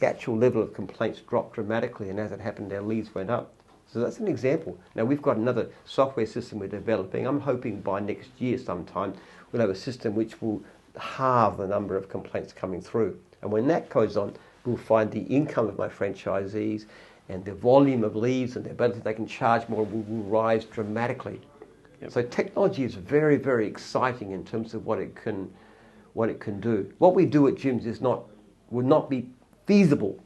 B: the actual level of complaints dropped dramatically, and as it happened, our leads went up. So that's an example. Now, we've got another software system we're developing. I'm hoping by next year sometime we'll have a system which will halve the number of complaints coming through. And when that goes on, we'll find the income of my franchisees and the volume of leads and the ability they can charge more will rise dramatically. Yep. So technology is very, very exciting in terms of what it can do. What we do at gyms would not be feasible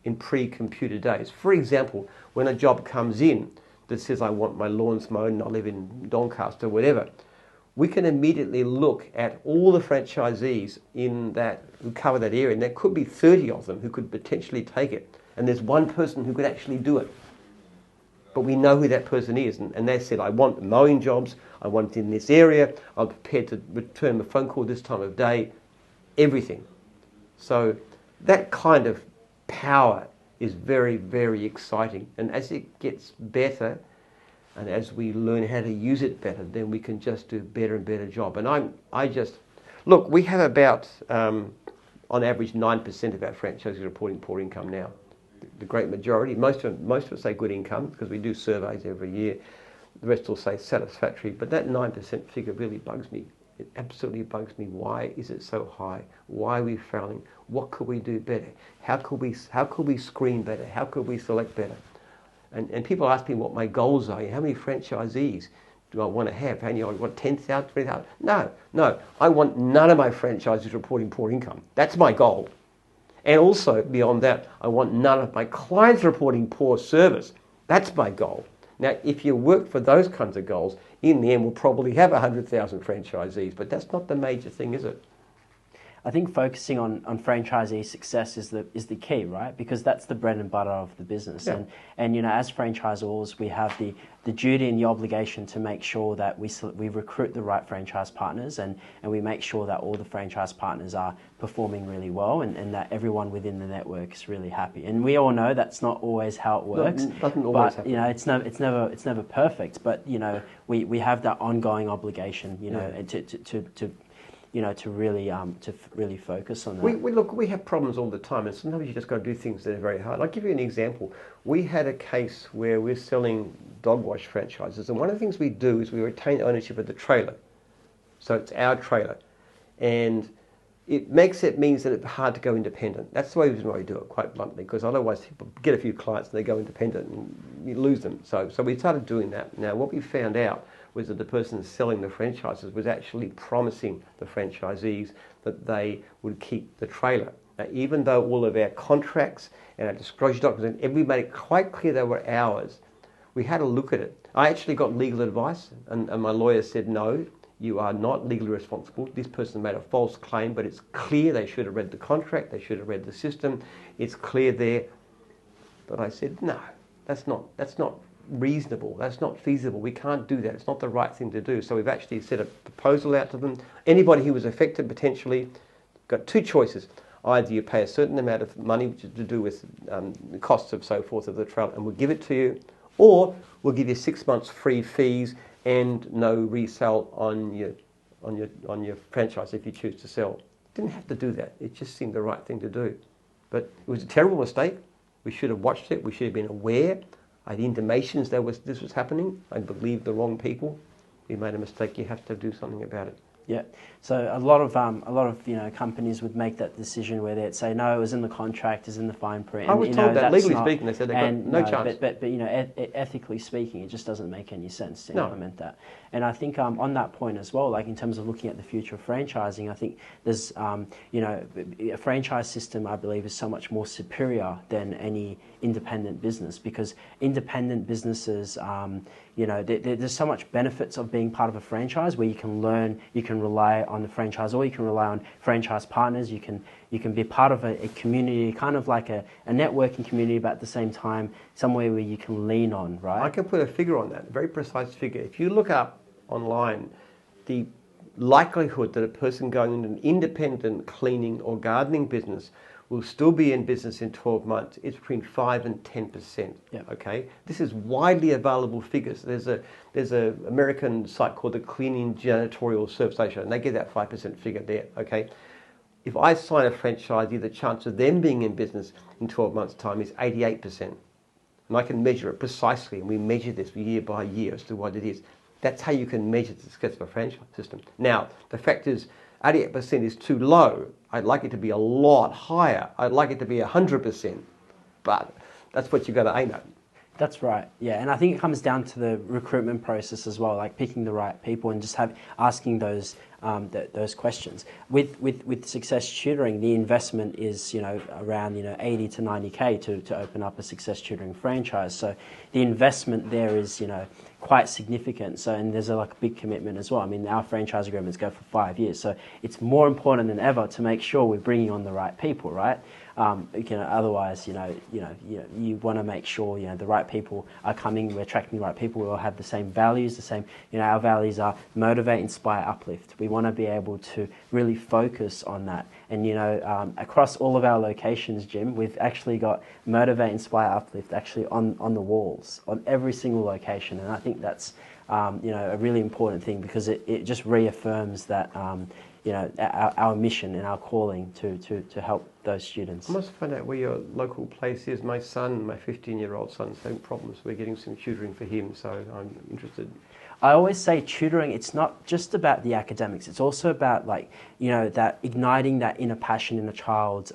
B: in pre-computer days. For example, when a job comes in that says I want my lawns mowed and I live in Doncaster or whatever, we can immediately look at all the franchisees who cover that area, and there could be 30 of them who could potentially take it. And there's one person who could actually do it. But we know who that person is, and they said, I want mowing jobs, I want it in this area, I'm prepared to return a phone call this time of day, everything. So that kind of power is very, very exciting. And as it gets better, and as we learn how to use it better, then we can just do a better and better job. And look, we have about, on average, 9% of our franchisees reporting poor income now. The great majority, most of us say good income because we do surveys every year. The rest will say satisfactory, but that 9% figure really bugs me. It absolutely bugs me. Why is it so high? Why are we failing? What could we do better? How could we screen better? How could we select better? And people ask me what my goals are. How many franchisees do I want to have? How many? I want 10,000, 20,000? No. I want none of my franchisees reporting poor income. That's my goal. And also, beyond that, I want none of my clients reporting poor service. That's my goal. Now, if you work for those kinds of goals, in the end, we'll probably have 100,000 franchisees, but that's not the major thing, is it?
A: I think focusing on franchisee success is the key, right? Because that's the bread and butter of the business. Yeah. And as franchisors, we have the duty and the obligation to make sure that we recruit the right franchise partners and we make sure that all the franchise partners are performing really well and that everyone within the network is really happy. And we all know that's not always how it works.
B: No, it doesn't always happen.
A: It's never perfect. But we have that ongoing obligation, to really focus on that.
B: We have problems all the time, and sometimes you just got to do things that are very hard. I'll give you an example. We had a case where we're selling dog wash franchises, and one of the things we do is we retain ownership of the trailer. So it's our trailer. And it means that it's hard to go independent. That's the way we do it, quite bluntly, because otherwise people get a few clients and they go independent and you lose them. So we started doing that. Now, what we found out was that the person selling the franchises was actually promising the franchisees that they would keep the trailer. Now, even though all of our contracts and our disclosure documents, and everybody made it quite clear they were ours, we had to look at it. I actually got legal advice, and my lawyer said, no, you are not legally responsible. This person made a false claim, but it's clear they should have read the contract, they should have read the system, it's clear there. But I said, no, that's not reasonable, that's not feasible, we can't do that, it's not the right thing to do. So we've actually set a proposal out to them. Anybody who was affected potentially got two choices. Either you pay a certain amount of money, which is to do with the costs of so forth of the trial, and we'll give it to you, or we'll give you 6 months free fees and no resale on your franchise if you choose to sell. Didn't have to do that. It just seemed the right thing to do. But it was a terrible mistake. We should have watched it. We should have been aware. I had intimations this was happening. I believed the wrong people. You made a mistake. You have to do something about it.
A: Yeah. So a lot of companies would make that decision where they'd say, no, it was in the contract, it's in the fine print.
B: I was told that legally speaking, they said they got no chance.
A: But ethically speaking, it just doesn't make any sense to implement that. And I think on that point as well, like in terms of looking at the future of franchising, I think there's a franchise system, I believe, is so much more superior than any independent business, because independent businesses, there's so much benefits of being part of a franchise where you can learn, you can rely on the franchisor, you can rely on franchise partners, you can be part of a community, kind of like a networking community, but at the same time, somewhere where you can lean on, right?
B: I can put a figure on that, a very precise figure. If you look up online, the likelihood that a person going into an independent cleaning or gardening business will still be in business in 12 months is between 5 and 10%.
A: Yep.
B: Okay, this is widely available figures. There's a American site called the Cleaning Janitorial Service Station, and they give that 5% figure there. Okay, if I sign a franchisee, the chance of them being in business in 12 months' time is 88%. And I can measure it precisely, and we measure this year by year as to what it is. That's how you can measure the success of a franchise system. Now, the fact is, 88% is too low. I'd like it to be a lot higher. I'd like it to be 100%. But that's what you've got to aim at.
A: That's right, yeah, and I think it comes down to the recruitment process as well, like picking the right people and just asking those questions. With Success Tutoring, the investment is around 80 to 90K to open up a Success Tutoring franchise. So the investment there is quite significant. So and there's a big commitment as well. I mean, our franchise agreements go for 5 years, so it's more important than ever to make sure we're bringing on the right people, right? Otherwise, you want to make sure the right people are coming. We're attracting the right people. We all have the same values. The same, our values are motivate, inspire, uplift. We want to be able to really focus on that. And across all of our locations, Jim, we've actually got motivate, inspire, uplift actually on the walls on every single location. And I think that's a really important thing because it just reaffirms that. Our mission and our calling to help those students.
B: I must find out where your local place is. My 15-year-old son, same problems. We're getting some tutoring for him, so I'm interested.
A: I always say tutoring, it's not just about the academics. It's also about that igniting that inner passion in a child's,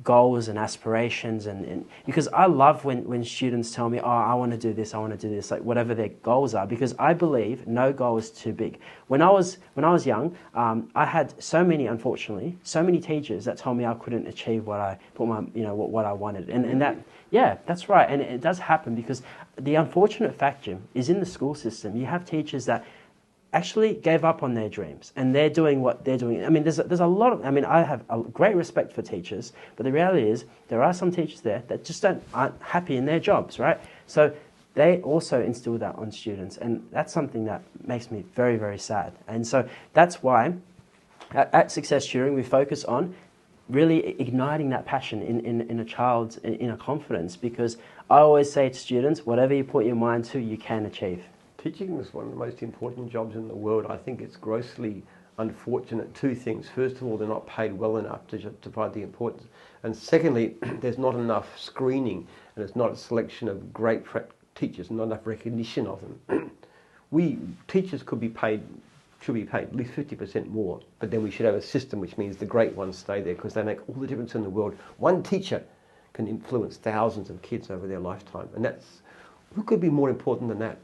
A: goals and aspirations. And because I love when students tell me, oh, I want to do this, like whatever their goals are, because I believe no goal is too big. When I was young, I had so many teachers that told me I couldn't achieve what I put what I wanted. And that, yeah, that's right. And it does happen because the unfortunate fact, Jim, is in the school system, you have teachers that actually gave up on their dreams and they're doing what they're doing. I mean, there's a lot of, I have a great respect for teachers, but the reality is there are some teachers there that just aren't happy in their jobs, right? So they also instill that on students, and that's something that makes me very, very sad. And so that's why at Success Tutoring we focus on really igniting that passion in a child's inner confidence, because I always say to students, whatever you put your mind to, you can achieve.
B: Teaching is one of the most important jobs in the world. I think it's grossly unfortunate. Two things. First of all, they're not paid well enough to justify the importance. And secondly, there's not enough screening and it's not a selection of great teachers, not enough recognition of them. Teachers should be paid at least 50% more, but then we should have a system which means the great ones stay there because they make all the difference in the world. One teacher can influence thousands of kids over their lifetime, and who could be more important than that?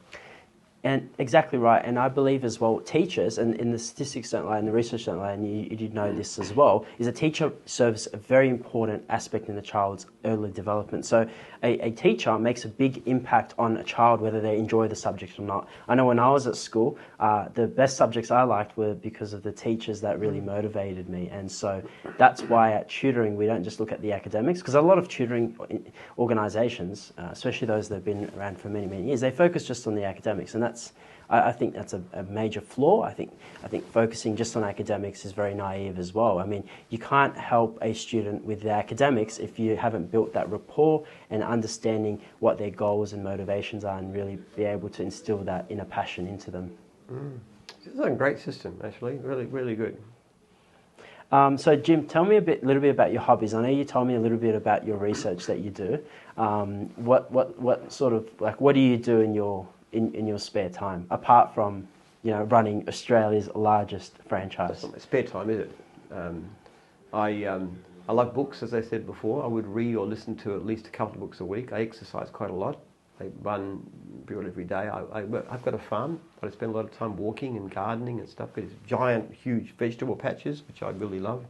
A: And exactly right. And I believe as well, teachers, and the statistics don't lie and the research don't lie, and you know this as well, is a teacher serves a very important aspect in the child's early development. So a teacher makes a big impact on a child, whether they enjoy the subject or not. I know when I was at school, the best subjects I liked were because of the teachers that really motivated me. And so that's why at tutoring, we don't just look at the academics, because a lot of tutoring organisations, especially those that have been around for many, many years, they focus just on the academics, and I think that's a major flaw. I think focusing just on academics is very naive as well. I mean, you can't help a student with their academics if you haven't built that rapport and understanding what their goals and motivations are, and really be able to instill that inner passion into them.
B: It's a great system, actually. Really, really good.
A: So Jim, tell me a little bit about your hobbies. I know you told me a little bit about your research that you do. What sort of, what do you do in your spare time, apart from running Australia's largest franchise?
B: That's not my spare time, is it? I love books, as I said before. I would read or listen to at least a couple of books a week. I exercise quite a lot. I run every day. I've got a farm, but I spend a lot of time walking and gardening and stuff. Got these giant, huge vegetable patches, which I really love.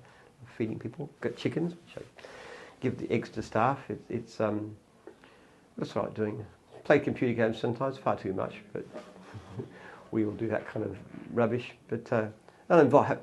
B: Feeding people. Got chickens, which I give the eggs to staff. It's that's what I'm doing. Play computer games sometimes, far too much, but we all do that kind of rubbish. But I'm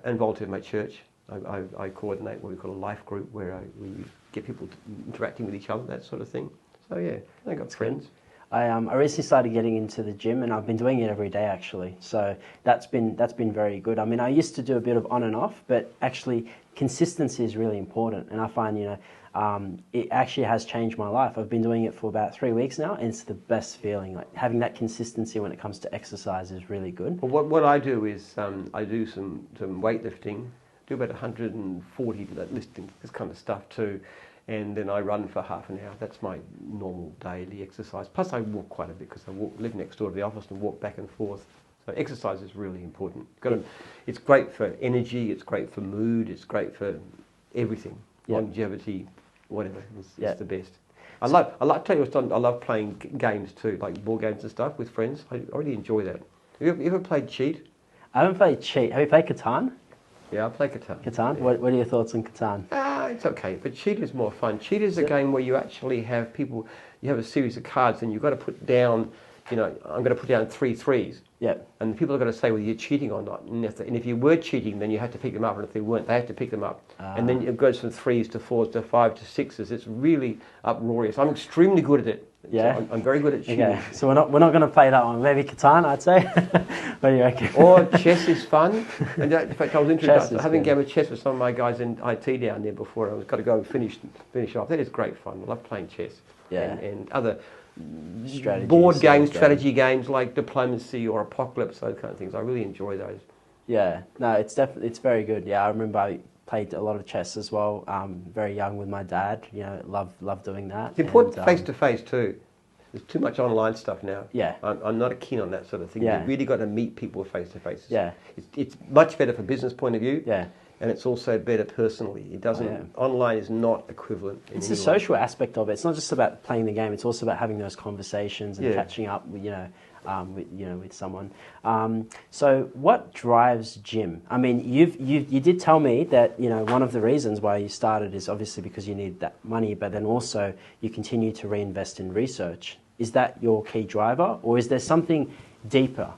B: involved in my church. I coordinate what we call a life group, where we get people interacting with each other, that sort of thing. So yeah, I got friends.
A: I recently started getting into the gym, and I've been doing it every day actually. So that's been very good. I mean, I used to do a bit of on and off, but actually consistency is really important, and I find it actually has changed my life. I've been doing it for about 3 weeks now, and it's the best feeling. Like having that consistency when it comes to exercise is really good.
B: Well, what I do is I do some weightlifting, do about 140 listings, this kind of stuff too. And then I run for half an hour. That's my normal daily exercise. Plus I walk quite a bit because I live next door to the office and walk back and forth. So exercise is really important. It's great for energy, it's great for mood, it's great for everything. Longevity, whatever. It's the best. I tell you what, I love playing games too, like board games and stuff with friends. I really enjoy that. Have you ever played Cheat?
A: I haven't played Cheat. Have you played Catan?
B: Yeah, I play Catan.
A: Catan?
B: Yeah.
A: What are your thoughts on Catan?
B: It's okay, but Cheat is more fun. Cheat is a game where you actually have people, you have a series of cards and you've got to put down, I'm going to put down 3 threes.
A: Yeah.
B: And people are going to say whether you're cheating or not. And if you were cheating, then you have to pick them up. And if they weren't, they have to pick them up. And then it goes from 3s to 4s to 5 to 6s. It's really uproarious. I'm extremely good at it.
A: Yeah.
B: So I'm very good at cheating.
A: Okay. So we're not going to play that one. Maybe Catan, I'd say. What do you reckon?
B: Or chess is fun. And in fact, I was interested having a game of chess with some of my guys in IT down there before. I was got to go and finish off. That is great fun. I love playing chess.
A: Yeah.
B: And other
A: strategy
B: strategy games like Diplomacy or Apocalypse, those kind of things. I really enjoy those.
A: Yeah, no, it's very good. Yeah, I remember I played a lot of chess as well. Very young with my dad. Love doing that.
B: It's important face to face too. There's too much online stuff now.
A: Yeah,
B: I'm not keen on that sort of thing.
A: Yeah.
B: You've really got to meet people face to face.
A: Yeah,
B: it's much better from a business point of view.
A: Yeah.
B: And it's also better personally. It doesn't. Online is not equivalent.
A: It's the social aspect of it. It's not just about playing the game. It's also about having those conversations and catching up with with someone. So what drives Jim? I mean, you did tell me that one of the reasons why you started is obviously because you need that money, but then also you continue to reinvest in research. Is that your key driver, or is there something deeper?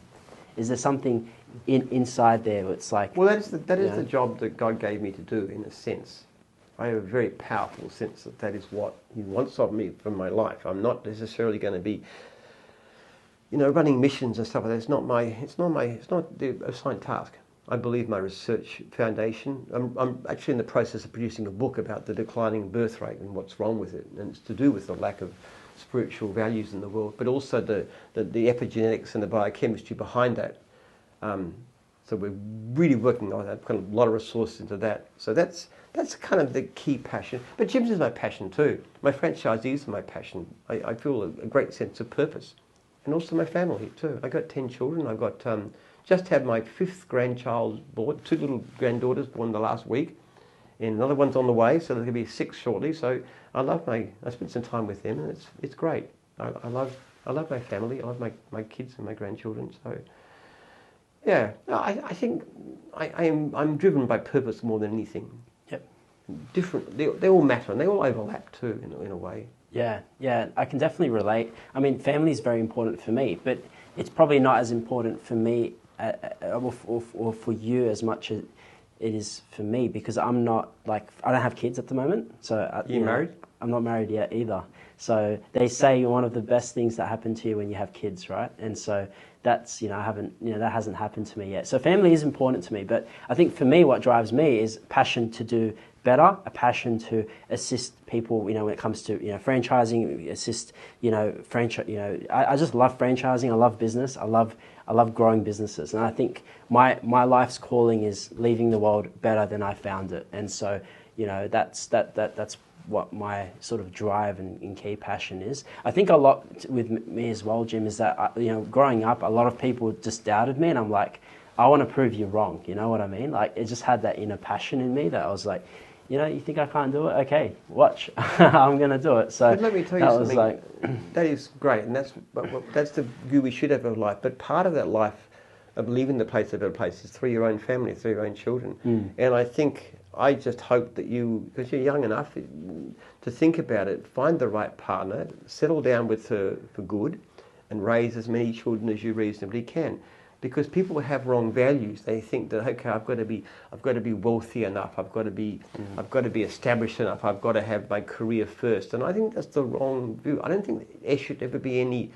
A: Is there something inside there? It's like,
B: well, that is the job that God gave me to do, in a sense. I have a very powerful sense that is what He wants of me from my life. I'm not necessarily going to be, running missions and stuff like that. It's not the assigned task. I believe my research foundation. I'm actually in the process of producing a book about the declining birth rate and what's wrong with it, and it's to do with the lack of spiritual values in the world, but also the epigenetics and the biochemistry behind that. So we're really working on that, put a lot of resources into that. So that's kind of the key passion. But Jim's is my passion too. My franchisees are my passion. I feel a great sense of purpose. And also my family too. I got 10 children. I've got just had my 5th grandchild born, 2 little granddaughters born the last week, and another one's on the way, so there's going to be 6 shortly. So I spent some time with them, and it's great. I love my family. I love my kids and my grandchildren. So yeah, I think I'm driven by purpose more than anything.
A: Yep.
B: Different. They all matter, and they all overlap too in a way.
A: Yeah, I can definitely relate. I mean, family is very important for me, but it's probably not as important for me or for you as much as it is for me, because I don't have kids at the moment. So
B: you married?
A: I'm not married yet either. So they say one of the best things that happen to you when you have kids, right? And so that's, that hasn't happened to me yet. So family is important to me, but I think for me, what drives me is passion to do better, a passion to assist people, when it comes to, franchising, assist, I just love franchising. I love business. I love growing businesses. And I think my life's calling is leaving the world better than I found it. And so, that's what my sort of drive and key passion is. I think a lot with me as well, Jim, is that, growing up, a lot of people just doubted me, and I'm like, I want to prove you wrong. You know what I mean? Like, it just had that inner passion in me that I was like, you think I can't do it? Okay, watch. I'm going to do it. So
B: but let me tell you something. That is great, and that's the view we should have of life. But part of that life, of leaving the place to a better place, is through your own family, through your own children. And I just hope that you, because you're young enough to think about it, find the right partner, settle down with her for good, and raise as many children as you reasonably can. Because people have wrong values. They think that, okay, I've got to be wealthy enough. I've got to be established enough. I've got to have my career first. And I think that's the wrong view. I don't think there should ever be any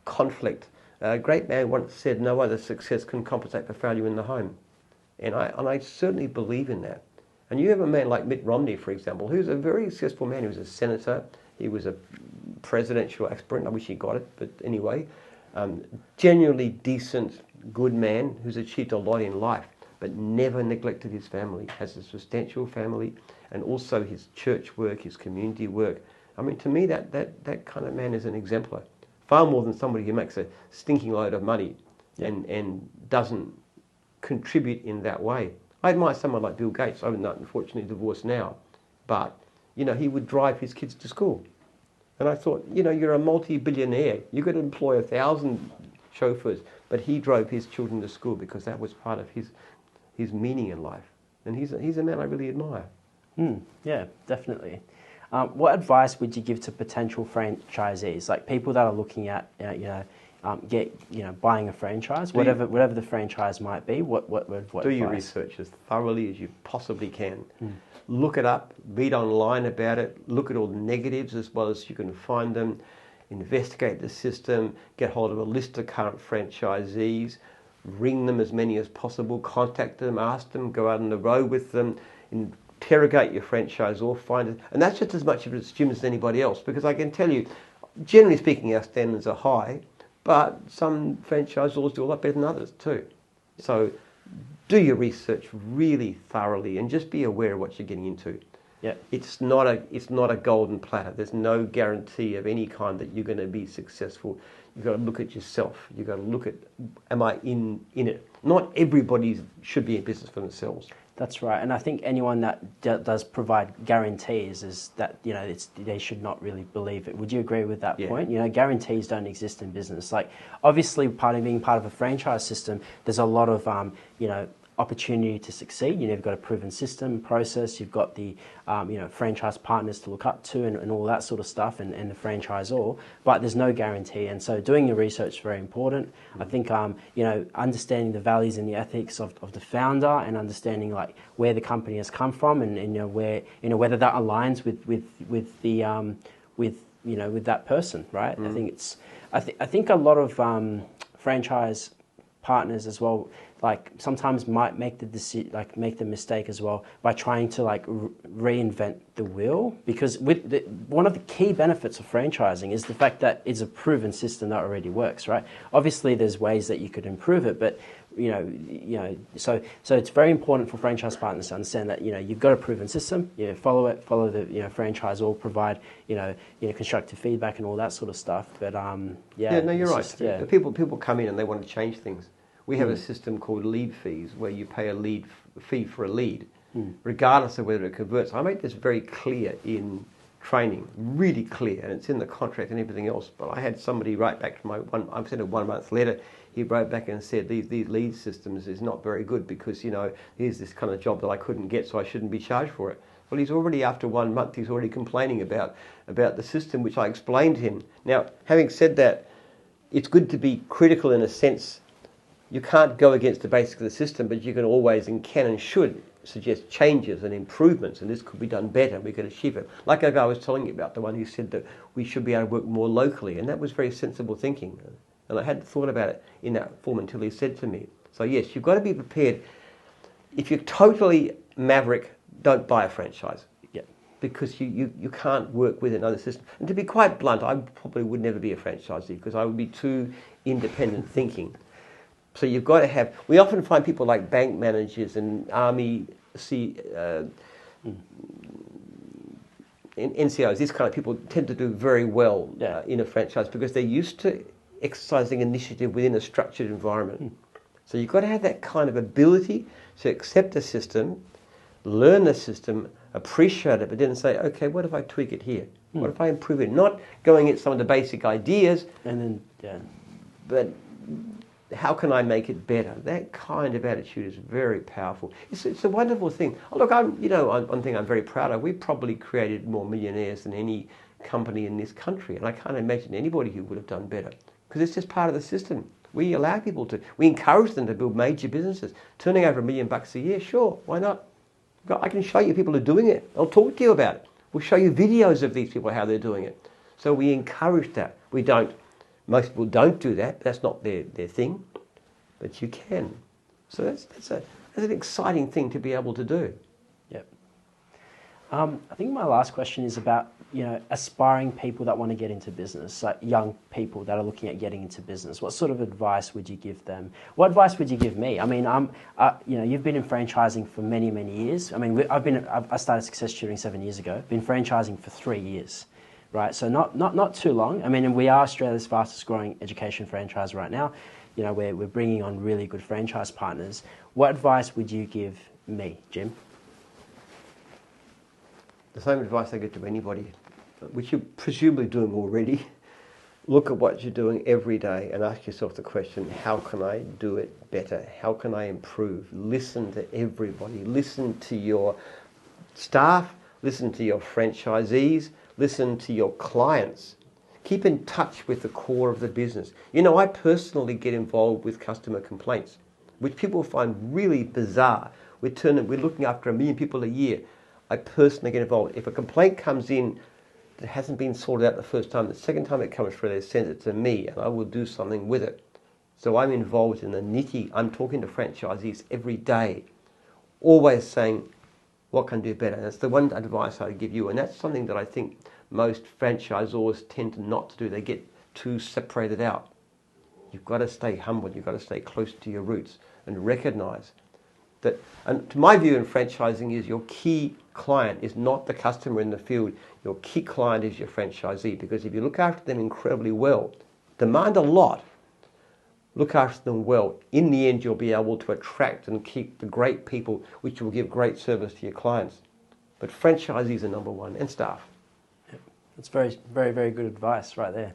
B: conflict. A great man once said, "No other success can compensate for failure in the home," and I certainly believe in that. And you have a man like Mitt Romney, for example, who's a very successful man. He was a senator. He was a presidential aspirant. I wish he got it, but anyway, genuinely decent, good man who's achieved a lot in life. but never neglected his family, has a substantial family, and also his church work, his community work. I mean, to me, that kind of man is an exemplar. Far more than somebody who makes a stinking load of money and doesn't contribute in that way. I admire someone like Bill Gates. I'm not unfortunately divorced now, but, you know, he would drive his kids to school. And I thought, you know, you're a multi-billionaire. You could employ 1,000 chauffeurs, but he drove his children to school because that was part of his meaning in life. And he's a man I really admire.
A: Yeah, definitely. What advice would you give to potential franchisees, like people that are looking at, buying a franchise, whatever the franchise might be? What advice?
B: Do your research as thoroughly as you possibly can. Look it up, read online about it, look at all the negatives as well as you can find them, investigate the system, get hold of a list of current franchisees, ring them as many as possible, contact them, ask them, go out on the road with them, interrogate your franchisor, find it. And that's just as much of a gym as anybody else, because I can tell you, generally speaking, our standards are high, but some franchisors do a lot better than others too. So do your research really thoroughly and just be aware of what you're getting into.
A: Yeah.
B: It's not a golden platter. There's no guarantee of any kind that you're going to be successful. You've got to look at yourself. You've got to look at, am I in it? Not everybody should be in business for themselves.
A: That's right, and I think anyone that does provide guarantees is that, you know, they should not really believe it. Would you agree with that point? You know, guarantees don't exist in business. Like, obviously, being part of a franchise system, there's a lot of opportunity to succeed. You've got a proven system, process. You've got the franchise partners to look up to, and all that sort of stuff, and the franchisor. But there's no guarantee, and so doing your research is very important. I think understanding the values and the ethics of the founder, and understanding like where the company has come from, and where whether that aligns with that person, right? I think a lot of franchise partners as well, like sometimes might make the mistake as well by trying to reinvent the wheel, because one of the key benefits of franchising is the fact that it's a proven system that already works, right? Obviously, there's ways that you could improve it, but so it's very important for franchise partners to understand that you've got a proven system. Follow the franchisor, provide constructive feedback and all that sort of stuff. But
B: you're right. People come in and they want to change things. We have a system called lead fees, where you pay a lead fee for a lead, regardless of whether it converts. I make this very clear in training, really clear, and it's in the contract and everything else. But I had somebody write back to I've sent a 1 month letter. He wrote back and said, these lead systems is not very good because, here's this kind of job that I couldn't get, so I shouldn't be charged for it. Well, he's already, after 1 month, he's already complaining about the system, which I explained to him. Now, having said that, it's good to be critical in a sense. You can't go against the basics of the system, but you can always and can and should suggest changes and improvements, and this could be done better. We could achieve it. Like I was telling you about, the one who said that we should be able to work more locally, and that was very sensible thinking. And I hadn't thought about it in that form until he said to me. So yes, you've got to be prepared. If you're totally maverick, don't buy a franchise.
A: Yeah.
B: Because you can't work with another system. And to be quite blunt, I probably would never be a franchisee because I would be too independent thinking. So you've got to have. We often find people like bank managers and army NCOs. These kind of people tend to do very well in a franchise because they're used to exercising initiative within a structured environment. So you've got to have that kind of ability to accept the system, learn the system, appreciate it, but then say, okay, what if I tweak it here? What if I improve it? Not going at some of the basic ideas, but how can I make it better? That kind of attitude is very powerful. It's a wonderful thing. Oh, look, one thing I'm very proud of, we probably created more millionaires than any company in this country, and I can't imagine anybody who would have done better, because it's just part of the system. We allow people to, we encourage them to build major businesses, turning over $1 million a year, sure, why not? I can show you people who are doing it. I'll talk to you about it. We'll show you videos of these people, how they're doing it. So we encourage that. Most people don't do that. That's not their thing, but you can. So that's an exciting thing to be able to do.
A: Yep. I think my last question is about, aspiring people that want to get into business, like young people that are looking at getting into business. What sort of advice would you give them? What advice would you give me? I mean, you've been in franchising for many, many years. I mean, I started Success Tutoring 7 years ago. Been franchising for 3 years, right? So not too long. I mean, and we are Australia's fastest growing education franchise right now. We're bringing on really good franchise partners. What advice would you give me, Jim?
B: The same advice I give to anybody, which you're presumably doing already. Look at what you're doing every day and ask yourself the question, how can I do it better? How can I improve? Listen to everybody. Listen to your staff. Listen to your franchisees. Listen to your clients. Keep in touch with the core of the business. I personally get involved with customer complaints, which people find really bizarre. We're looking after 1 million people a year. I personally get involved. If a complaint comes in that hasn't been sorted out the first time, the second time it comes through, they send it to me and I will do something with it. So I'm involved in the nitty. I'm talking to franchisees every day, always saying, what can I do better? And that's the one advice I give you. And that's something that I think most franchisors tend to not to do. They get too separated out. You've got to stay humble. You've got to stay close to your roots and recognize that. And to my view in franchising is your key client is not the customer in the field. Your key client is your franchisee, because if you look after them incredibly well, demand a lot, look after them well, in the end you'll be able to attract and keep the great people which will give great service to your clients. But franchisees are number one, and staff.
A: Yep. That's very, very, very good advice right there.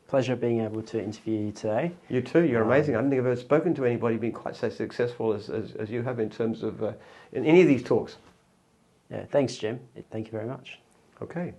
A: Pleasure being able to interview you today.
B: You too, you're amazing. I don't think I've ever spoken to anybody been quite so successful as you have in terms of in any of these talks.
A: Yeah, thanks, Jim. Thank you very much.
B: Okay.